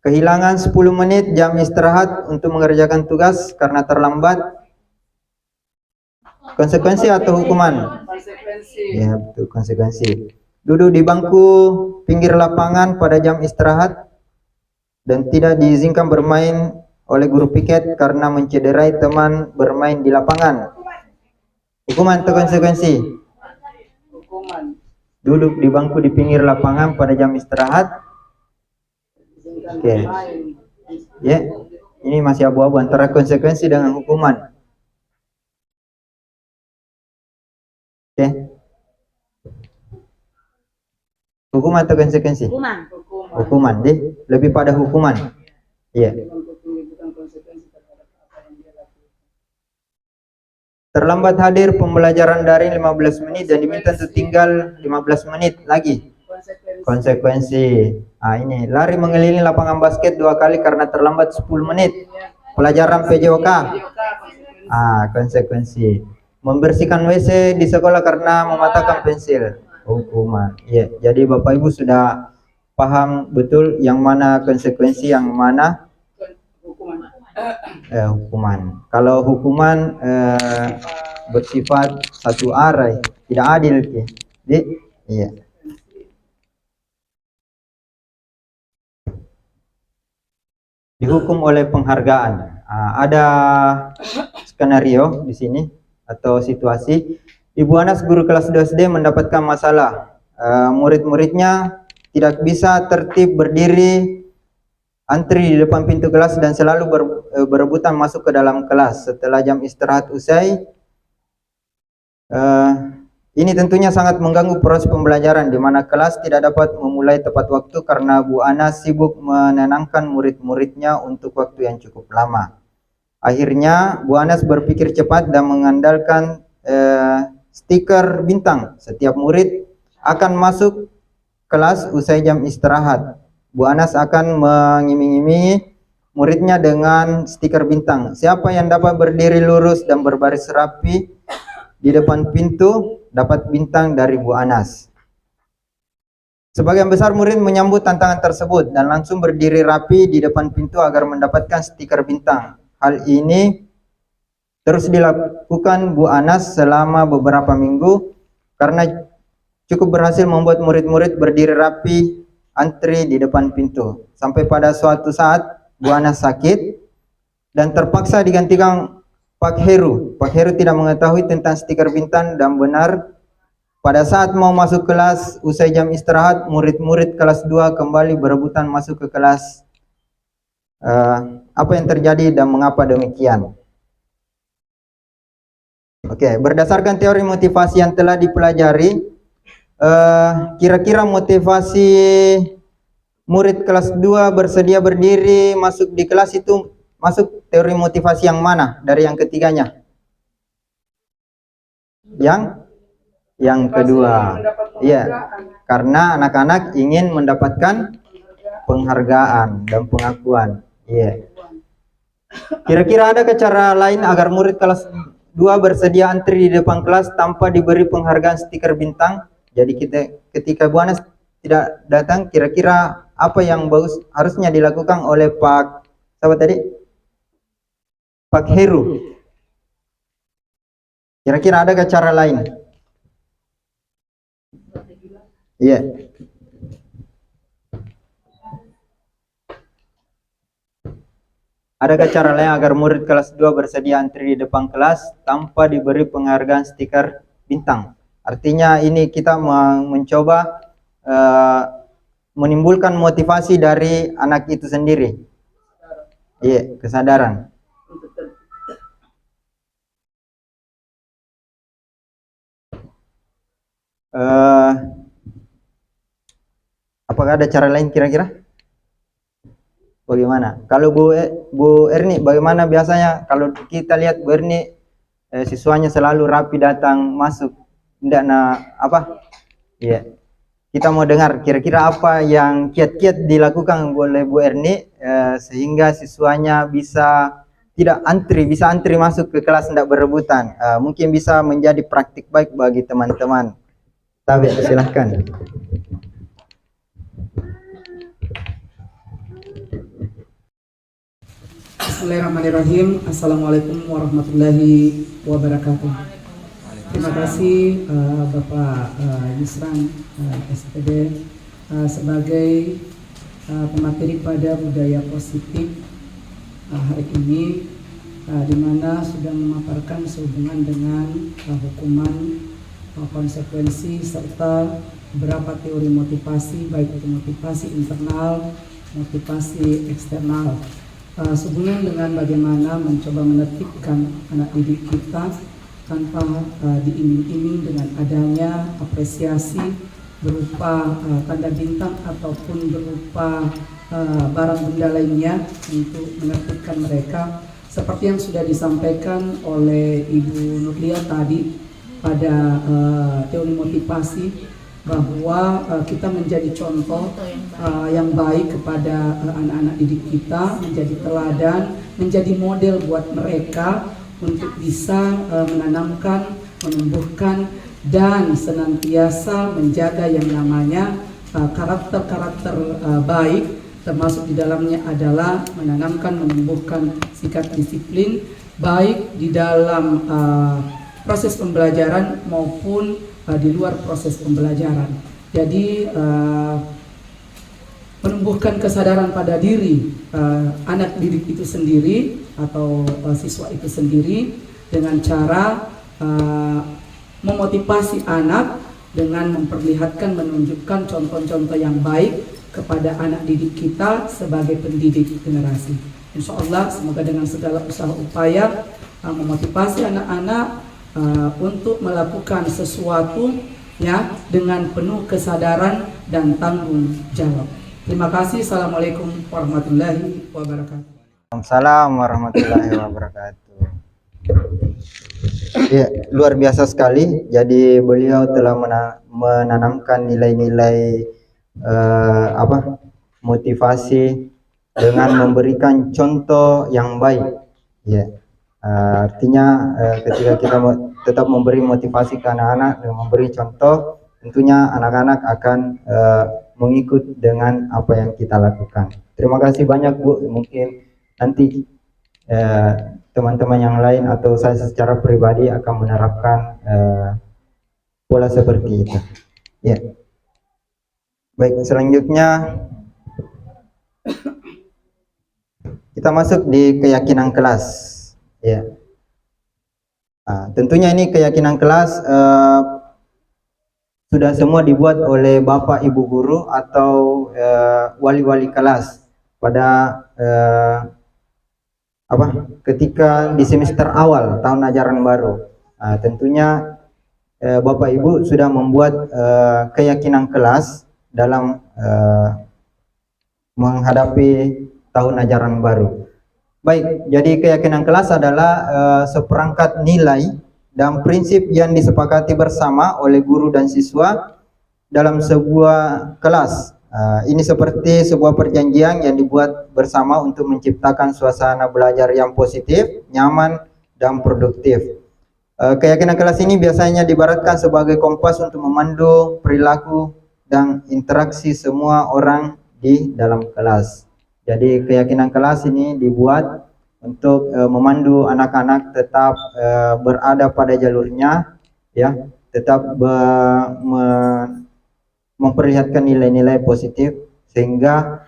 Kehilangan 10 menit jam istirahat untuk mengerjakan tugas karena terlambat. Konsekuensi atau hukuman? Konsekuensi. Ya, betul, konsekuensi. Duduk di bangku pinggir lapangan pada jam istirahat dan tidak diizinkan bermain oleh guru piket karena mencederai teman bermain di lapangan. Hukuman atau konsekuensi? Hukuman. Duduk di bangku di pinggir lapangan pada jam istirahat. Oke. Ya, ini masih abu-abu antara konsekuensi dengan hukuman. Oke. Hukuman atau konsekuensi? Hukuman. Hukuman, deh. Lebih pada hukuman. Iya. Bukan konsekuensi terhadap apa yang dia lakukan. Terlambat hadir pembelajaran daring 15 menit dan diminta untuk tinggal 15 menit lagi. Konsekuensi. Ini lari mengelilingi lapangan basket 2 kali karena terlambat 10 menit. Pelajaran PJOK. Konsekuensi. Membersihkan WC di sekolah karena mematahkan pensil. Hukuman. Iya, jadi Bapak Ibu sudah paham betul yang mana konsekuensi, yang mana Hukuman. hukuman. Kalau hukuman bersifat satu arah, tidak adil, iya. Dihukum oleh penghargaan. Ada skenario di sini atau situasi. Ibu Anas, guru kelas 2 SD, mendapatkan masalah. Murid-muridnya tidak bisa tertib berdiri antri di depan pintu kelas dan selalu berebutan masuk ke dalam kelas setelah jam istirahat usai. Ini tentunya sangat mengganggu proses pembelajaran di mana kelas tidak dapat memulai tepat waktu karena Bu Anas sibuk menenangkan murid-muridnya untuk waktu yang cukup lama. Akhirnya Bu Anas berpikir cepat dan mengandalkan stiker bintang. Setiap murid akan masuk kelas usai jam istirahat. Bu Anas akan mengiming-imingi muridnya dengan stiker bintang. Siapa yang dapat berdiri lurus dan berbaris rapi di depan pintu dapat bintang dari Bu Anas. Sebagian besar murid menyambut tantangan tersebut dan langsung berdiri rapi di depan pintu agar mendapatkan stiker bintang. Hal ini terus dilakukan Bu Anas selama beberapa minggu karena cukup berhasil membuat murid-murid berdiri rapi antri di depan pintu. Sampai pada suatu saat Bu Anas sakit dan terpaksa digantikan Pak Heru. Pak Heru tidak mengetahui tentang stiker bintang dan benar pada saat mau masuk kelas usai jam istirahat, murid-murid kelas 2 kembali berebutan masuk ke kelas. Apa yang terjadi dan mengapa demikian? Oke, berdasarkan teori motivasi yang telah dipelajari, kira-kira motivasi murid kelas 2 bersedia berdiri masuk di kelas itu masuk teori motivasi yang mana dari yang ketiganya? Yang kedua. Iya, karena anak-anak ingin mendapatkan penghargaan dan pengakuan. Iya. Kira-kira ada cara lain agar murid kelas 2 bersedia antri di depan kelas tanpa diberi penghargaan stiker bintang? Jadi ketika Bu Anas tidak datang, kira-kira apa yang bagus harusnya dilakukan oleh Pak siapa tadi? Pak Heru. Kira-kira ada cara lain? Iya. Adakah cara lain agar murid kelas 2 bersedia antri di depan kelas tanpa diberi penghargaan stiker bintang? Artinya ini kita mencoba menimbulkan motivasi dari anak itu sendiri. Iya, kesadaran. Apakah ada cara lain kira-kira? Bagaimana? Kalau Bu Erni, bagaimana biasanya kalau kita lihat Bu Erni siswanya selalu rapi datang masuk, tidak apa? Iya. Kita mau dengar kira-kira apa yang kiat-kiat dilakukan oleh Bu Erni sehingga siswanya bisa tidak antri, bisa antri masuk ke kelas tidak berebutan. Mungkin bisa menjadi praktik baik bagi teman-teman. Tabe, silahkan. Bismillahirrahmanirrahim. Assalamualaikum warahmatullahi wabarakatuh. Terima kasih Bapak Yusran SPD sebagai pemateri pada budaya positif hari ini, di mana sudah memaparkan sehubungan dengan hukuman, konsekuensi serta beberapa teori motivasi, baik itu motivasi internal, motivasi eksternal. Sehubungan dengan bagaimana mencoba menertibkan anak didik kita tanpa diiming-iming dengan adanya apresiasi berupa tanda bintang ataupun berupa barang benda lainnya untuk menertibkan mereka, seperti yang sudah disampaikan oleh Ibu Nurlia tadi pada teori motivasi, bahwa kita menjadi contoh yang baik kepada anak-anak didik kita, menjadi teladan, menjadi model buat mereka untuk bisa menanamkan, menumbuhkan, dan senantiasa menjaga yang namanya karakter-karakter baik, termasuk di dalamnya adalah menanamkan, menumbuhkan sikap disiplin baik di dalam proses pembelajaran maupun di luar proses pembelajaran. Jadi menumbuhkan kesadaran pada diri anak didik itu sendiri atau siswa itu sendiri dengan cara memotivasi anak dengan memperlihatkan, menunjukkan contoh-contoh yang baik kepada anak didik kita sebagai pendidik generasi. Insya Allah semoga dengan segala usaha upaya memotivasi anak-anak untuk melakukan sesuatu ya dengan penuh kesadaran dan tanggung jawab. Terima kasih. Assalamualaikum warahmatullahi wabarakatuh. Waalaikumsalam warahmatullahi wabarakatuh. Ya, luar biasa sekali. Jadi beliau telah menanamkan nilai-nilai motivasi dengan memberikan contoh yang baik. Ya. Artinya ketika kita tetap memberi motivasi ke anak-anak dengan memberi contoh, tentunya anak-anak akan mengikut dengan apa yang kita lakukan. Terima kasih banyak Bu. Mungkin nanti teman-teman yang lain atau saya secara pribadi akan menerapkan pola seperti itu. Ya. Baik, selanjutnya kita kita masuk di keyakinan kelas. Ya. Tentunya ini keyakinan kelas sudah semua dibuat oleh Bapak Ibu guru atau wali-wali kelas pada ketika di semester awal tahun ajaran baru. Tentunya Bapak Ibu sudah membuat keyakinan kelas dalam menghadapi tahun ajaran baru. Baik, jadi keyakinan kelas adalah seperangkat nilai dan prinsip yang disepakati bersama oleh guru dan siswa dalam sebuah kelas. Ini seperti sebuah perjanjian yang dibuat bersama untuk menciptakan suasana belajar yang positif, nyaman, dan produktif. Keyakinan kelas ini biasanya diibaratkan sebagai kompas untuk memandu perilaku dan interaksi semua orang di dalam kelas. Jadi keyakinan kelas ini dibuat untuk memandu anak-anak tetap berada pada jalurnya, ya, tetap memperlihatkan nilai-nilai positif sehingga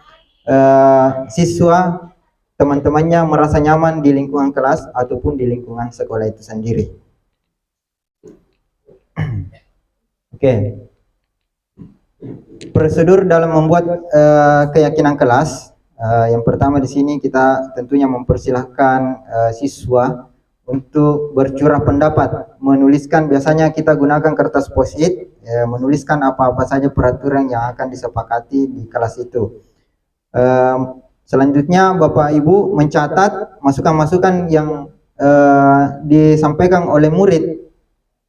siswa teman-temannya merasa nyaman di lingkungan kelas ataupun di lingkungan sekolah itu sendiri. Oke. Prosedur dalam membuat keyakinan kelas. Yang pertama di sini kita tentunya mempersilahkan siswa untuk bercurah pendapat, menuliskan, biasanya kita gunakan kertas post-it, menuliskan apa-apa saja peraturan yang akan disepakati di kelas itu. Selanjutnya Bapak Ibu mencatat masukan-masukan yang disampaikan oleh murid,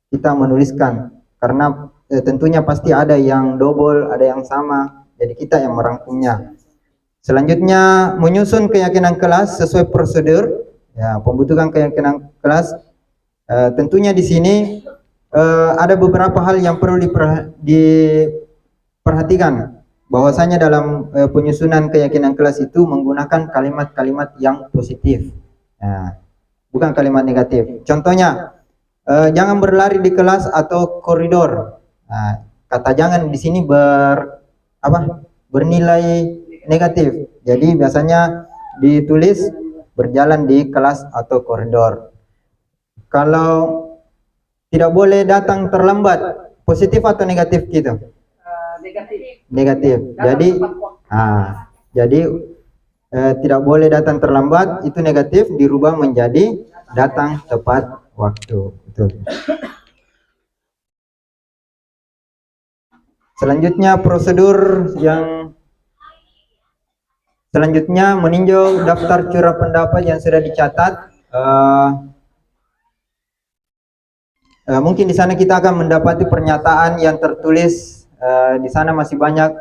kita menuliskan, karena tentunya pasti ada yang double, ada yang sama, jadi kita yang merangkumnya. Selanjutnya menyusun keyakinan kelas sesuai prosedur, ya, pembentukan keyakinan kelas. Tentunya di sini ada beberapa hal yang perlu diperhatikan, bahwasanya dalam penyusunan keyakinan kelas itu menggunakan kalimat-kalimat yang positif, bukan kalimat negatif. Contohnya, jangan berlari di kelas atau koridor. Kata jangan di sini bernilai negatif. Jadi biasanya ditulis berjalan di kelas atau koridor. Kalau tidak boleh datang terlambat, positif atau negatif gitu? Negatif. Negatif. Jadi tidak boleh datang terlambat, itu negatif, dirubah menjadi datang tepat waktu. Betul. Selanjutnya prosedur yang selanjutnya meninjau daftar curah pendapat yang sudah dicatat. Mungkin di sana kita akan mendapati pernyataan yang tertulis. Di sana masih banyak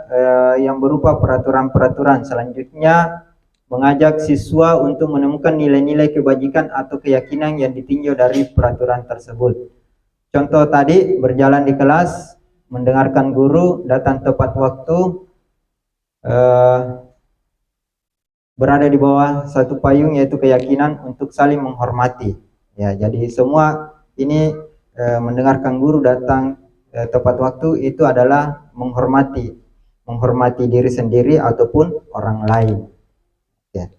yang berupa peraturan-peraturan. Selanjutnya mengajak siswa untuk menemukan nilai-nilai kebajikan atau keyakinan yang ditinjau dari peraturan tersebut. Contoh tadi, berjalan di kelas, mendengarkan guru, datang tepat waktu, berada di bawah satu payung, yaitu keyakinan untuk saling menghormati. Ya, jadi semua ini mendengarkan guru, datang tepat waktu, itu adalah menghormati diri sendiri ataupun orang lain. Ya.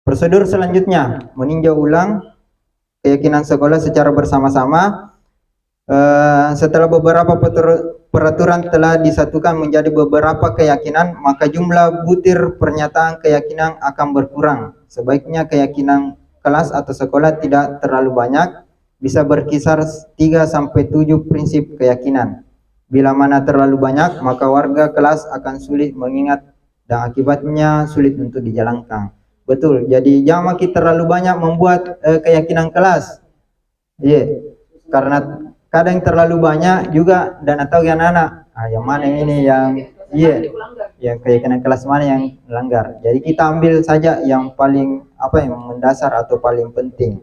Prosedur selanjutnya meninjau ulang keyakinan sekolah secara bersama-sama. Setelah beberapa peraturan telah disatukan menjadi beberapa keyakinan, maka jumlah butir pernyataan keyakinan akan berkurang. Sebaiknya keyakinan kelas atau sekolah tidak terlalu banyak, bisa berkisar 3-7 prinsip keyakinan. Bila mana terlalu banyak, maka warga kelas akan sulit mengingat dan akibatnya sulit untuk dijalankan. Betul, jadi jangan makin terlalu banyak membuat keyakinan kelas. Iya, karena kadang terlalu banyak juga dan atau yang anak, yang mana ini yang yang keyakinan kelas mana yang melanggar. Jadi kita ambil saja yang paling yang mendasar atau paling penting.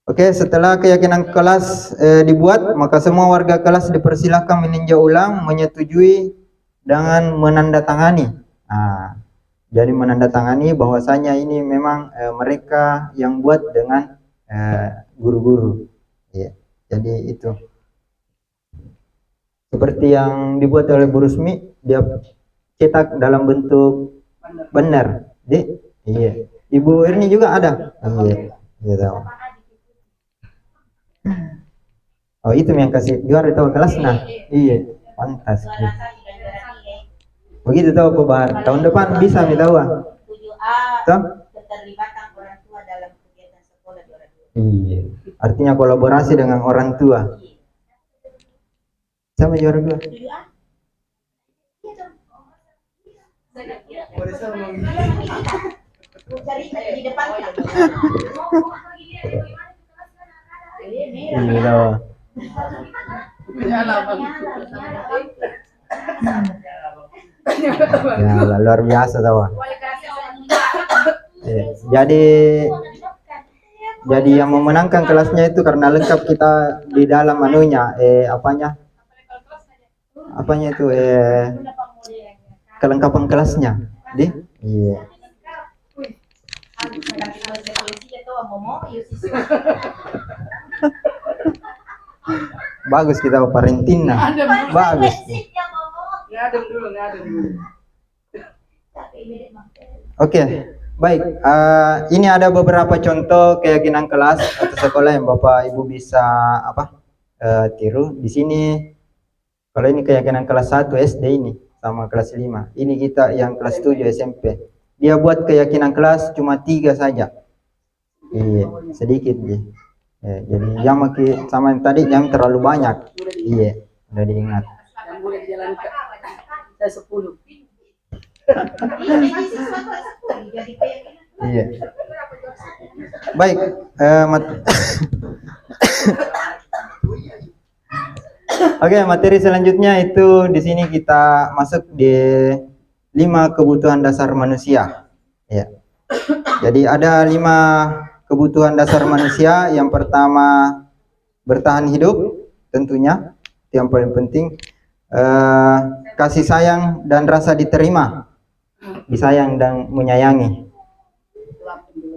Oke, setelah keyakinan kelas dibuat, maka semua warga kelas dipersilahkan meninjau ulang, menyetujui dengan menandatangani. Jadi menandatangani bahwasanya ini memang mereka yang buat dengan guru-guru. Ya. Jadi itu seperti yang dibuat oleh Bu Rusmi, dia cetak dalam bentuk benar. Iya. Ibu Irni juga ada. Iya. Iya tahu. Oh itu yang kasih juara tahu kelas nah. Iya. Pantas. Begitu tahu Pak Bahar. Tahun depan bisa kita tahu. 7A Toh? keterlibatan orang tua dalam kegiatan sekolah di orang tua. Iya. Artinya kolaborasi dengan orang tua. Sama juara 2. 7A. Cari di depan. Iya tahu. Ya luar biasa tahu. Iya. Jadi yang memenangkan kelasnya itu karena lengkap kita di dalam anunya apanya itu kelengkapan kelasnya iya bagus kita parentina bagus oke. Baik, ini ada beberapa contoh keyakinan kelas atau sekolah yang Bapak Ibu bisa tiru. Di sini kalau ini keyakinan kelas 1 SD ini sama kelas 5. Ini kita yang kelas 7 SMP. Dia buat keyakinan kelas cuma 3 saja. Iya, sedikit dia. Jadi yang sama yang tadi yang terlalu banyak. Iya, udah diingat. Yang boleh dijalankan. Saya 10. Iya. Baik, Oke, materi selanjutnya itu di sini kita masuk di 5 kebutuhan dasar manusia. Ya. Jadi ada 5 kebutuhan dasar manusia. Yang pertama bertahan hidup, tentunya itu yang paling penting. Kasih sayang dan rasa diterima, disayang dan menyayangi.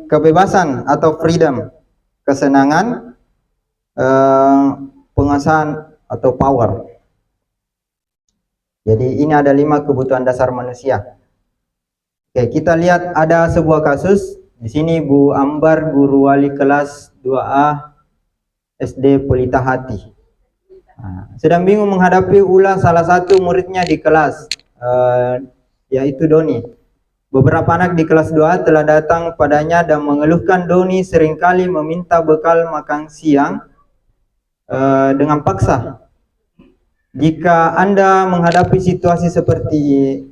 Kebebasan atau freedom, kesenangan, penguasaan atau power. Jadi ini ada 5 kebutuhan dasar manusia. Oke, kita lihat ada sebuah kasus. Di sini Bu Ambar, guru wali kelas 2A SD Pelita Hati. Sedang bingung menghadapi ulah salah satu muridnya di kelas, yaitu Doni. Beberapa anak di kelas 2 telah datang padanya dan mengeluhkan Doni seringkali meminta bekal makan siang dengan paksa. Jika Anda menghadapi situasi seperti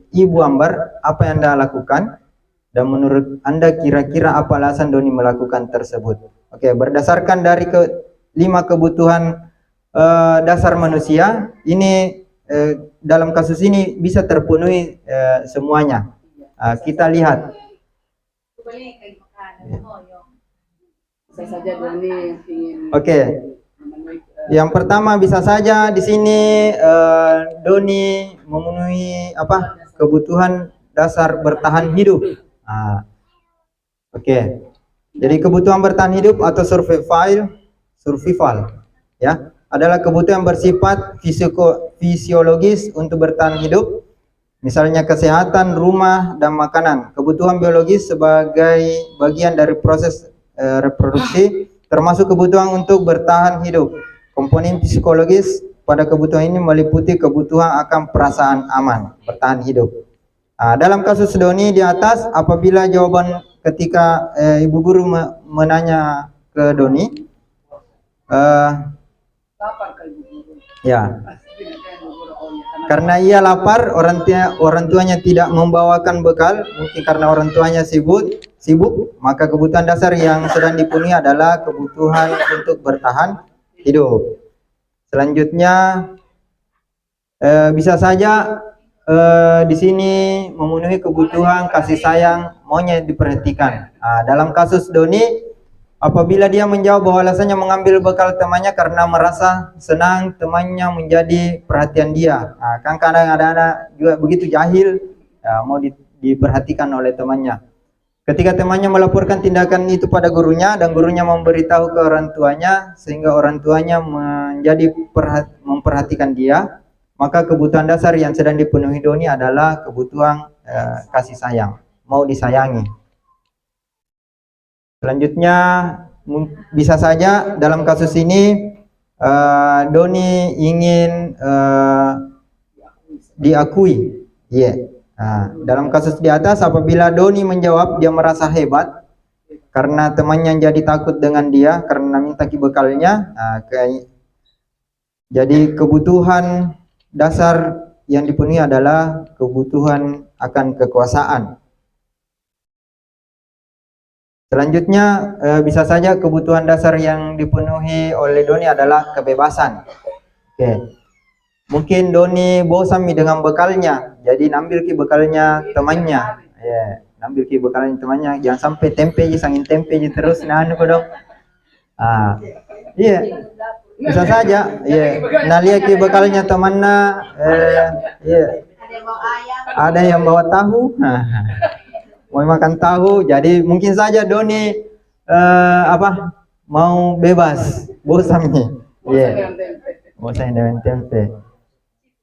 Ibu Ambar, apa yang Anda lakukan? Dan menurut Anda kira-kira apa alasan Doni melakukan tersebut? Oke, berdasarkan dari 5 kebutuhan dasar manusia, ini dalam kasus ini bisa terpenuhi semuanya. Kita lihat. Oke. Yang pertama bisa saja di sini Doni memenuhi kebutuhan dasar bertahan hidup. Oke. Jadi kebutuhan bertahan hidup atau survival ya adalah kebutuhan bersifat fisiologis untuk bertahan hidup, misalnya kesehatan, rumah, dan makanan. Kebutuhan biologis sebagai bagian dari proses reproduksi, termasuk kebutuhan untuk bertahan hidup. Komponen psikologis pada kebutuhan ini meliputi kebutuhan akan perasaan aman, bertahan hidup. Dalam kasus Doni di atas, apabila jawaban ketika ibu guru menanya ke Doni, ya, karena ia lapar, orang tuanya tidak membawakan bekal, mungkin karena orang tuanya sibuk, maka kebutuhan dasar yang sedang dipenuhi adalah kebutuhan untuk bertahan hidup. Selanjutnya bisa saja di sini memenuhi kebutuhan kasih sayang, maunya diperhatikan. Dalam kasus Doni, apabila dia menjawab bahwa alasannya mengambil bekal temannya karena merasa senang temannya menjadi perhatian dia. Kan kadang ada anak juga begitu jahil, mau diperhatikan oleh temannya. Ketika temannya melaporkan tindakan itu pada gurunya dan gurunya memberitahu ke orang tuanya, sehingga orang tuanya menjadi memperhatikan dia, maka kebutuhan dasar yang sedang dipenuhi Doni adalah kebutuhan kasih sayang, mau disayangi. Selanjutnya bisa saja dalam kasus ini Doni ingin diakui. Dalam kasus di atas, apabila Doni menjawab dia merasa hebat karena temannya jadi takut dengan dia karena minta bekalnya. Jadi kebutuhan dasar yang dipenuhi adalah kebutuhan akan kekuasaan. Selanjutnya bisa saja kebutuhan dasar yang dipenuhi oleh Doni adalah kebebasan. Mungkin Doni bosan dengan bekalnya, jadi nambil bekalnya temannya. Nambil bekalnya temannya, jangan sampai tempe sangin tempe terus dong. Bisa saja. Nah lihat bekalnya temannya, ada yang bawa tahu. Mau makan tahu, jadi mungkin saja Doni mau bebas, bosan nih. Bosan dengan tempe.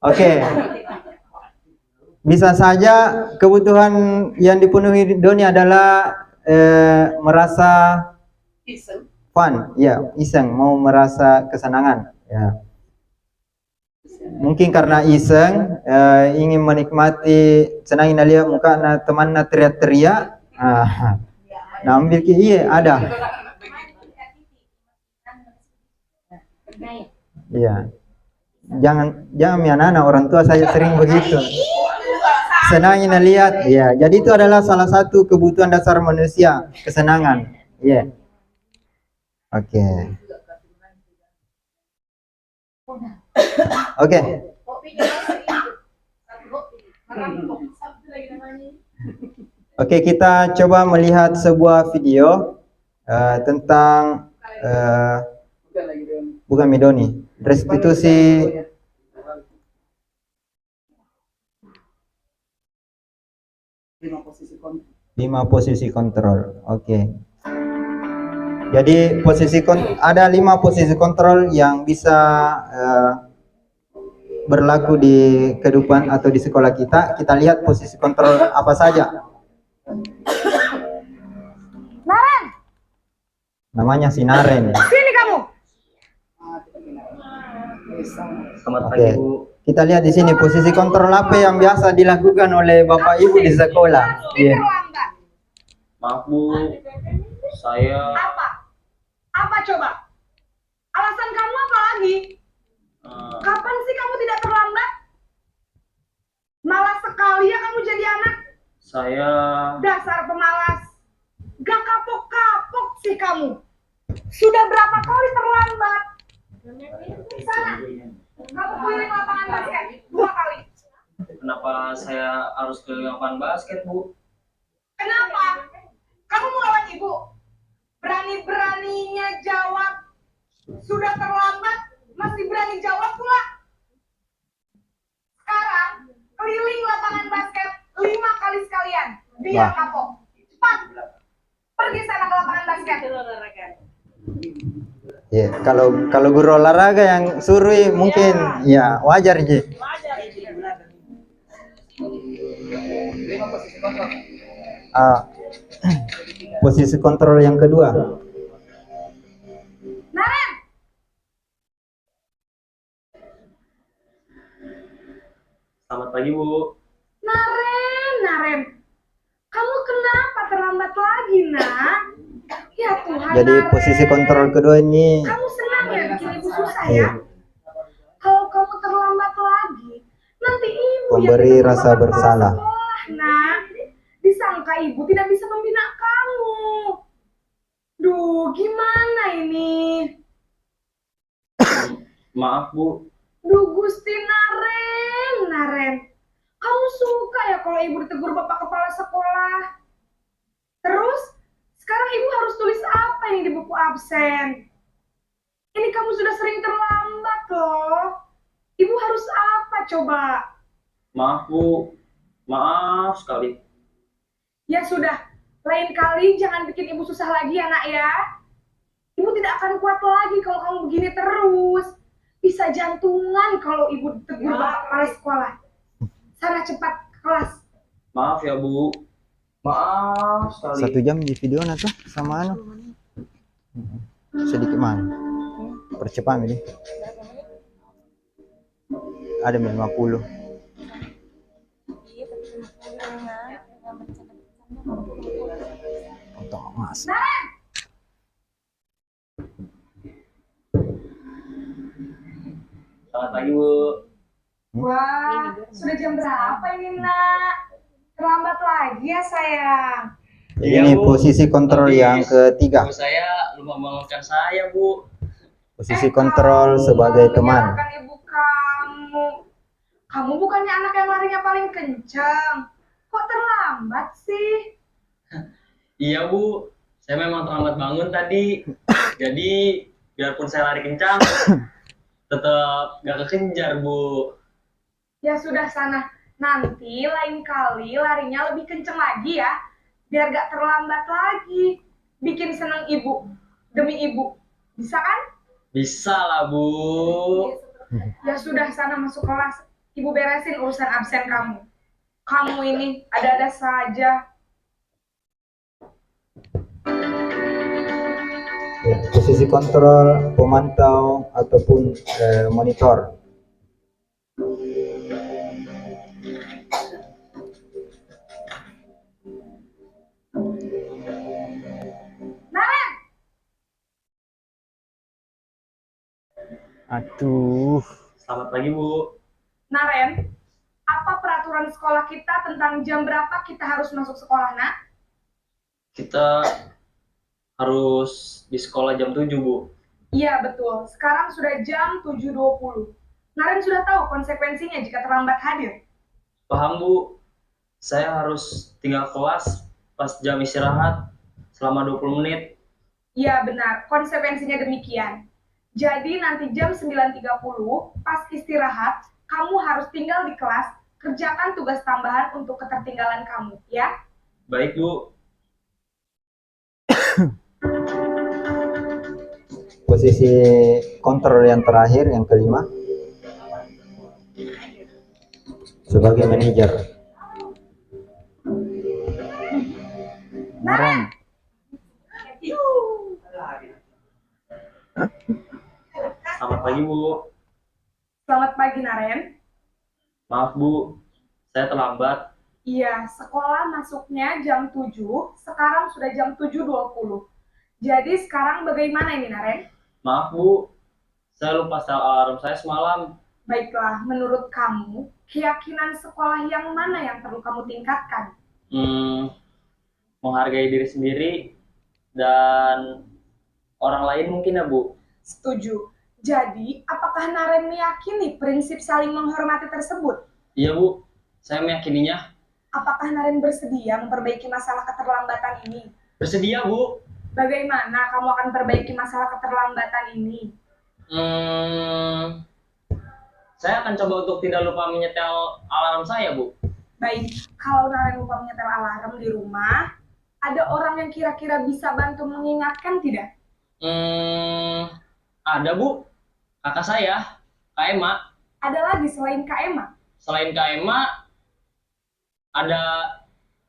Oke. Bisa saja kebutuhan yang dipenuhi Doni adalah merasa fun, iseng, mau merasa kesenangan, Mungkin karena iseng, ingin menikmati, senangin lihat muka temannya teriak-teriak, nah ambil ada. Jangan anak-anak, orang tua saya sering begitu. Senangin lihat, jadi itu adalah salah satu kebutuhan dasar manusia, kesenangan. Oke. Oke, kita coba melihat sebuah video tentang bukan Midoni, restitusi. 5 posisi kontrol. Jadi ada 5 posisi kontrol yang bisa berlaku di kehidupan atau di sekolah kita. Kita lihat posisi kontrol apa saja. Naren. Namanya si Naren. Sini kamu. Selamat pagi, Bu. Kita lihat di sini posisi kontrol apa yang biasa dilakukan oleh Bapak Ibu di sekolah. Maaf, Bu. Saya Apa coba? Alasan kamu apa lagi? Kapan sih kamu tidak terlambat? Malas sekali ya kamu jadi anak. Saya Dasar pemalas. Gak kapok-kapok sih kamu. Sudah berapa kali terlambat? Sana. Kamu keliling lapangan basket 2 kali. Kenapa saya harus ke lapangan basket, Bu? Kenapa? Kamu melawan ibu? Berani-beraninya jawab. Sudah terlambat, masih berani jawab pula. Sekarang, keliling lapangan basket 5 kali sekalian. Biar kapok. Cepat. Pergi sana ke lapangan basket. Kalau guru olahraga yang suruh mungkin wajar Ji. Posisi kontrol yang kedua. Naren. Selamat pagi, Bu. Naren. Kamu kenapa terlambat lagi, Nak? Ya Tuhan, Jadi Naren. posisi kontrol kedua ini. Kamu senang ya bikin ibu susah ya? Kalau kamu terlambat lagi, nanti ibu Pemberi yang rasa bersalah. Sekolah, Nak. Disangka ibu tidak bisa membina kamu. Duh, gimana ini? Maaf, Bu. Duh, Gusti Naren. Kamu suka ya kalau ibu ditegur bapak kepala sekolah? Terus, sekarang ibu harus tulis apa ini di buku absen? Ini kamu sudah sering terlambat loh. Ibu harus apa coba? Maaf, Bu. Maaf sekali. Ya sudah, lain kali jangan bikin ibu susah lagi ya, Nak ya. Ibu tidak akan kuat lagi kalau kamu begini terus. Bisa jantungan kalau ibu ditegur bapak kepala sekolah. Sana cepat ke kelas. Maaf ya Bu, maaf sekali. 1 jam di video tuh sama anu. Sedikit mana? Percepat ini. Ada 50. Untuk mas. Selamat pagi Bu. Wah, sudah jam berapa ini nak? Terlambat lagi ya sayang. Iya, Ini Bu. posisi kontrol Habis. yang ketiga. Bu saya lupa bangunkan saya Bu. Posisi kontrol kamu sebagai teman. menyalahkan ibu kamu. Kamu bukannya anak yang larinya paling kencang. Kok terlambat sih? Iya Bu, saya memang terlambat bangun tadi. Jadi biarpun saya lari kencang, tetap gak kekejar Bu. Ya sudah sana. Nanti lain kali larinya lebih kenceng lagi ya. Biar gak terlambat lagi. Bikin seneng ibu. Demi ibu. Bisa kan? Bisa lah Bu. Ya sudah sana masuk kelas. Ibu beresin urusan absen kamu. Kamu ini ada-ada saja. Ya, posisi kontrol, pemantau ataupun monitor. Naren, Aduh. Selamat pagi Bu. Naren, apa peraturan sekolah kita tentang jam berapa kita harus masuk sekolah, nak? Kita harus di sekolah jam 7 Bu. Iya, betul. Sekarang sudah jam 7.20. Naren sudah tahu konsekuensinya jika terlambat hadir. Paham Bu, saya harus tinggal kelas pas jam istirahat selama 20 menit. Iya, benar. Konsekuensinya demikian. Jadi nanti jam 9.30 pas istirahat, kamu harus tinggal di kelas, kerjakan tugas tambahan untuk ketertinggalan kamu, ya? Baik Bu. Posisi kontrol yang terakhir, yang kelima, sebagai manajer. Naren. Selamat pagi Bu. Selamat pagi, Naren. Maaf Bu, saya terlambat. Iya, sekolah masuknya jam 7, sekarang sudah jam 7.20. Jadi sekarang bagaimana ini, Naren? Maaf Bu, saya lupa setel alarm saya semalam. Baiklah, menurut kamu, keyakinan sekolah yang mana yang perlu kamu tingkatkan? Menghargai diri sendiri dan orang lain mungkin ya Bu. Setuju. Jadi, apakah Naren meyakini prinsip saling menghormati tersebut? Iya Bu, saya meyakininya. Apakah Naren bersedia memperbaiki masalah keterlambatan ini? Bersedia Bu. Bagaimana kamu akan perbaiki masalah keterlambatan ini? Saya akan coba untuk tidak lupa menyetel alarm saya Bu. Baik, kalau Naren lupa menyetel alarm di rumah, ada orang yang kira-kira bisa bantu mengingatkan tidak? Ada Bu, kakak saya, Kak Emma. Ada lagi selain Kak Emma? Selain Kak Emma, ada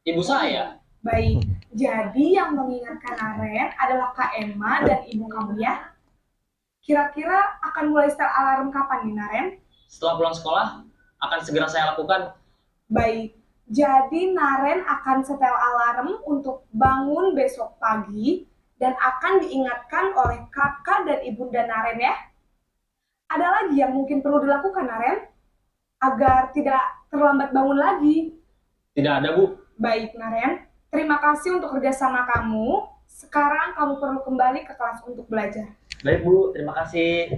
ibu saya. Baik, jadi yang mengingatkan Naren adalah Kak Emma dan ibu kamu ya? Kira-kira akan mulai setel alarm kapan nih, Naren? Setelah pulang sekolah, akan segera saya lakukan. Baik, jadi Naren akan setel alarm untuk bangun besok pagi dan akan diingatkan oleh kakak dan ibunda Naren ya. Ada lagi yang mungkin perlu dilakukan, Naren? Agar tidak terlambat bangun lagi. Tidak ada Bu. Baik, Naren. Terima kasih untuk kerjasama kamu. Sekarang kamu perlu kembali ke kelas untuk belajar. Baik Bu, terima kasih.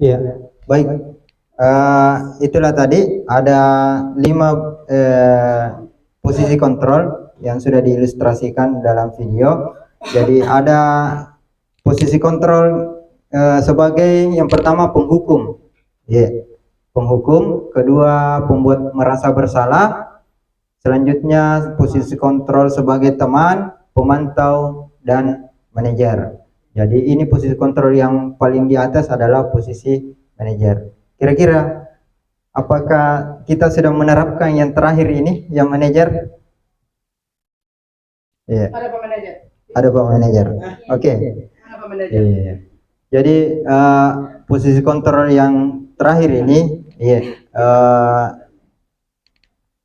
Ya, baik. Itulah tadi ada 5 posisi kontrol yang sudah diilustrasikan dalam video. Jadi ada posisi kontrol sebagai yang pertama penghukum, penghukum. Kedua, pembuat merasa bersalah. Selanjutnya posisi kontrol sebagai teman, pemantau, dan manajer. Jadi ini posisi kontrol yang paling di atas adalah posisi manajer. Kira-kira apakah kita sudah menerapkan yang terakhir ini, yang manajer? Iya. Ada Pak Manajer. Ada Pak Manajer. Oke. Mana Pak Manajer? Iya. Jadi posisi kontrol yang terakhir ini,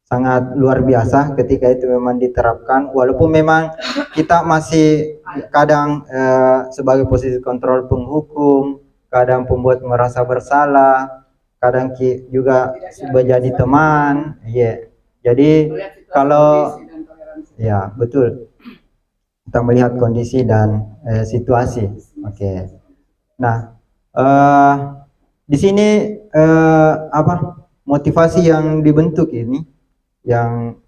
sangat luar biasa ketika itu memang diterapkan. Walaupun memang kita masih kadang sebagai posisi kontrol penghukum, kadang pembuat merasa bersalah, kadang juga menjadi teman. Iya. Jadi kalau ya betul, kita melihat kondisi dan situasi. Oke. Nah, di sini motivasi yang dibentuk ini, yang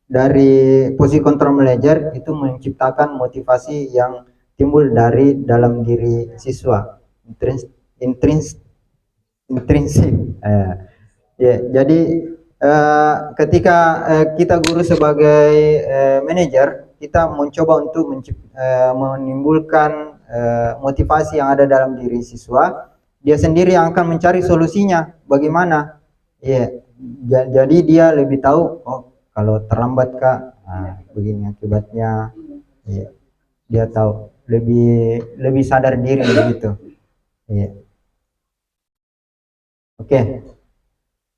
dari posisi kontrol manager itu menciptakan motivasi yang timbul dari dalam diri siswa, intrinsik. Ya, jadi ketika kita guru sebagai manajer, kita mencoba untuk menimbulkan motivasi yang ada dalam diri siswa. Dia sendiri yang akan mencari solusinya bagaimana. Ya, jadi dia lebih tahu, oh kalau terlambat Kak, begini akibatnya. Ya, dia tahu, lebih sadar diri begitu. Ya. Oke.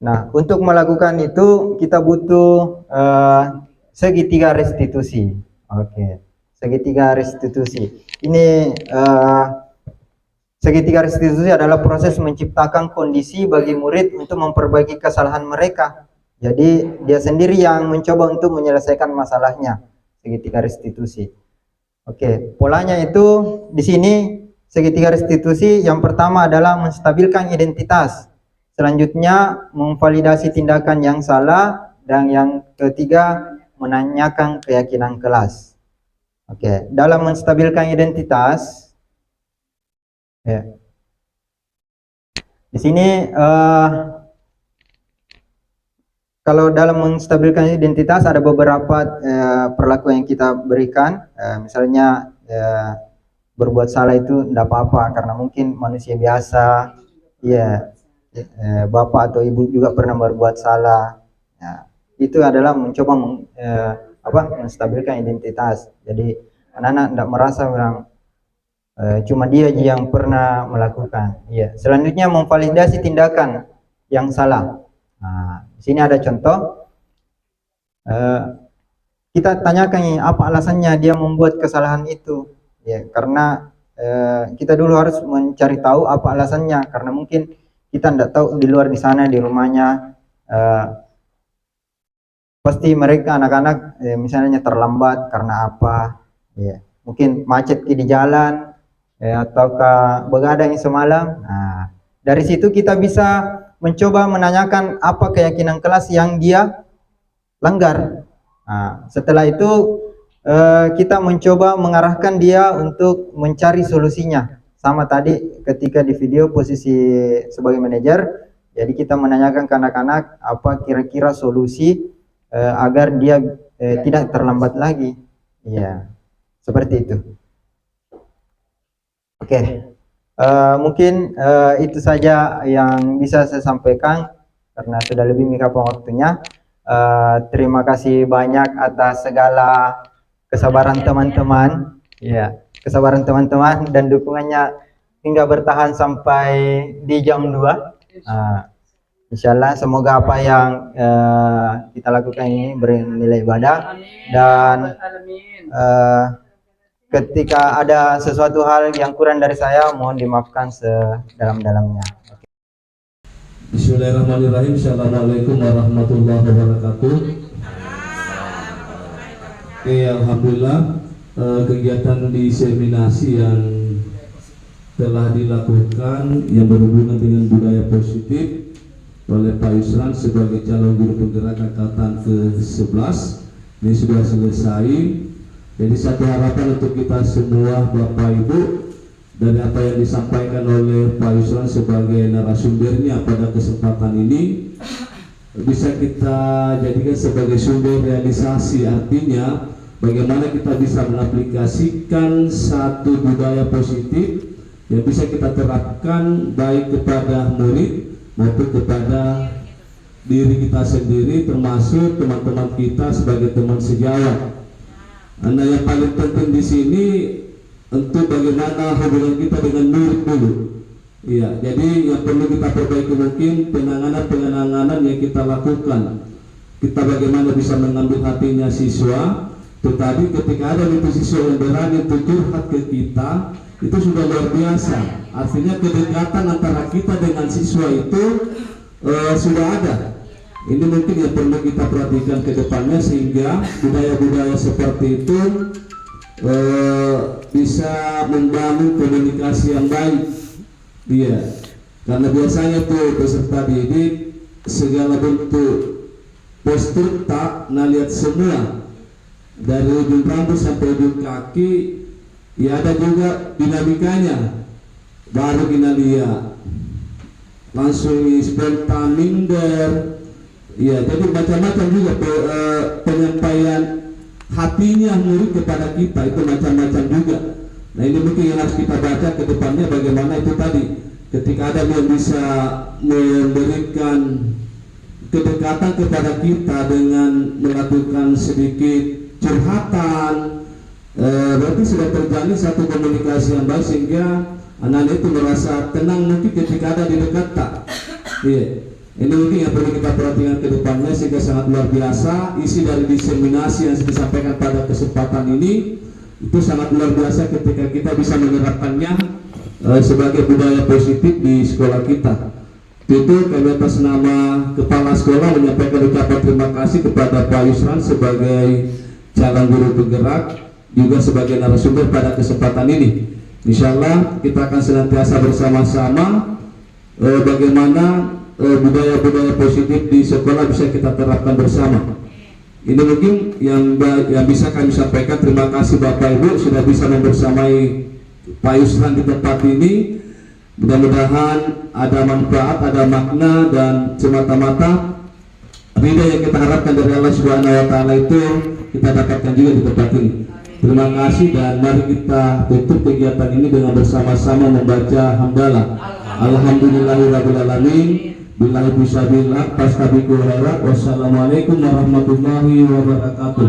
Nah, untuk melakukan itu kita butuh segitiga restitusi. Oke, segitiga restitusi. Ini segitiga restitusi adalah proses menciptakan kondisi bagi murid untuk memperbaiki kesalahan mereka. Jadi dia sendiri yang mencoba untuk menyelesaikan masalahnya. Segitiga restitusi. Oke, polanya itu di sini segitiga restitusi yang pertama adalah menstabilkan identitas. Selanjutnya memvalidasi tindakan yang salah, dan yang ketiga menanyakan keyakinan kelas. Oke, dalam menstabilkan identitas, ya. Di sini kalau dalam menstabilkan identitas ada beberapa perlakuan yang kita berikan. Misalnya berbuat salah itu tidak apa-apa karena mungkin manusia biasa. Ya. Bapak atau ibu juga pernah berbuat salah. Ya, itu adalah mencoba menstabilkan identitas. Jadi anak-anak tidak merasa orang cuma dia yang pernah melakukan. Ya. Selanjutnya memvalidasi tindakan yang salah. Nah, di sini ada contoh. Kita tanyakan apa alasannya dia membuat kesalahan itu. Ya, karena kita dulu harus mencari tahu apa alasannya, karena mungkin kita tidak tahu di luar di sana di rumahnya pasti mereka anak-anak misalnya terlambat karena apa, ya mungkin macet di jalan ataukah begadang semalam. Nah, dari situ kita bisa mencoba menanyakan apa keyakinan kelas yang dia langgar. Nah, setelah itu kita mencoba mengarahkan dia untuk mencari solusinya. Sama tadi ketika di video posisi sebagai manajer, jadi kita menanyakan ke anak-anak apa kira-kira solusi agar dia tidak terlambat lagi. Ya, seperti itu. Oke, mungkin itu saja yang bisa saya sampaikan karena sudah lebih mengapa waktunya. Terima kasih banyak atas segala kesabaran teman-teman. Ya. Kesabaran teman-teman dan dukungannya hingga bertahan sampai di jam 2. Insyaallah semoga apa yang kita lakukan ini bernilai ibadah. Dan ketika ada sesuatu hal yang kurang dari saya, mohon dimaafkan sedalam-dalamnya. Bismillahirrahmanirrahim. Assalamualaikum warahmatullahi wabarakatuh. Oke, alhamdulillah. Kegiatan diseminasi yang telah dilakukan yang berhubungan dengan budaya positif oleh Pak Yusran sebagai calon guru penggerak angkatan ke-11 ini sudah selesai. Jadi satu harapan untuk kita semua Bapak Ibu, dari apa yang disampaikan oleh Pak Yusran sebagai narasumbernya pada kesempatan ini bisa kita jadikan sebagai sumber realisasi, artinya bagaimana kita bisa mengaplikasikan satu budaya positif yang bisa kita terapkan baik kepada murid maupun kepada diri kita sendiri, termasuk teman-teman kita sebagai teman sejawat. Nah, yang paling penting di sini untuk bagaimana hubungan kita dengan murid dulu. Iya, jadi yang perlu kita perbaiki mungkin penanganan yang kita lakukan. Kita bagaimana bisa mengambil hatinya siswa, tetapi ketika ada itu siswa yang berani untuk curhat ke kita, itu sudah luar biasa. Artinya kedekatan antara kita dengan siswa itu sudah ada. Ini mungkin yang perlu kita perhatikan ke depannya, sehingga budaya-budaya seperti itu bisa membangun komunikasi yang baik. Iya, karena biasanya tuh peserta didik segala bentuk postur tak lihat semua, dari ujung rambut sampai ujung kaki. Ya, ada juga dinamikanya, baru kita lihat langsung spontan minder. Ya, jadi macam-macam juga penyampaian hatinya murid kepada kita, itu macam-macam juga. Nah, ini mungkin yang harus kita baca ke depannya, bagaimana itu tadi ketika ada yang bisa memberikan kedekatan kepada kita dengan melakukan sedikit curhatan, berarti sudah terjalin satu komunikasi yang baik, sehingga anak-anak itu merasa tenang mungkin ketika ada di dekat tak. Iya. Ini mungkin yang perlu kita perhatikan ke depannya, sehingga sangat luar biasa isi dari diseminasi yang disampaikan pada kesempatan ini. Itu sangat luar biasa ketika kita bisa menerapkannya sebagai budaya positif di sekolah kita. Itu kami atas nama Kepala Sekolah menyampaikan ucapan terima kasih kepada Pak Yusran sebagai calon guru penggerak, juga sebagai narasumber pada kesempatan ini. Insya Allah kita akan senantiasa bersama-sama bagaimana budaya-budaya positif di sekolah bisa kita terapkan bersama. Ini mungkin yang bisa kami sampaikan. Terima kasih Bapak Ibu sudah bisa membersamai Pak Yusran di tempat ini. Mudah-mudahan ada manfaat, ada makna, dan semata-mata ridha yang kita harapkan dari Allah Subhanahu wa Ta'ala itu kita dapatkan juga di tempat ini. Terima kasih, dan mari kita tutup kegiatan ini dengan bersama-sama membaca hamdalah. Alhamdulillahirabbil alamin. Billahi bisabillah, fastabiqul khairat. Wassalamualaikum warahmatullahi wabarakatuh.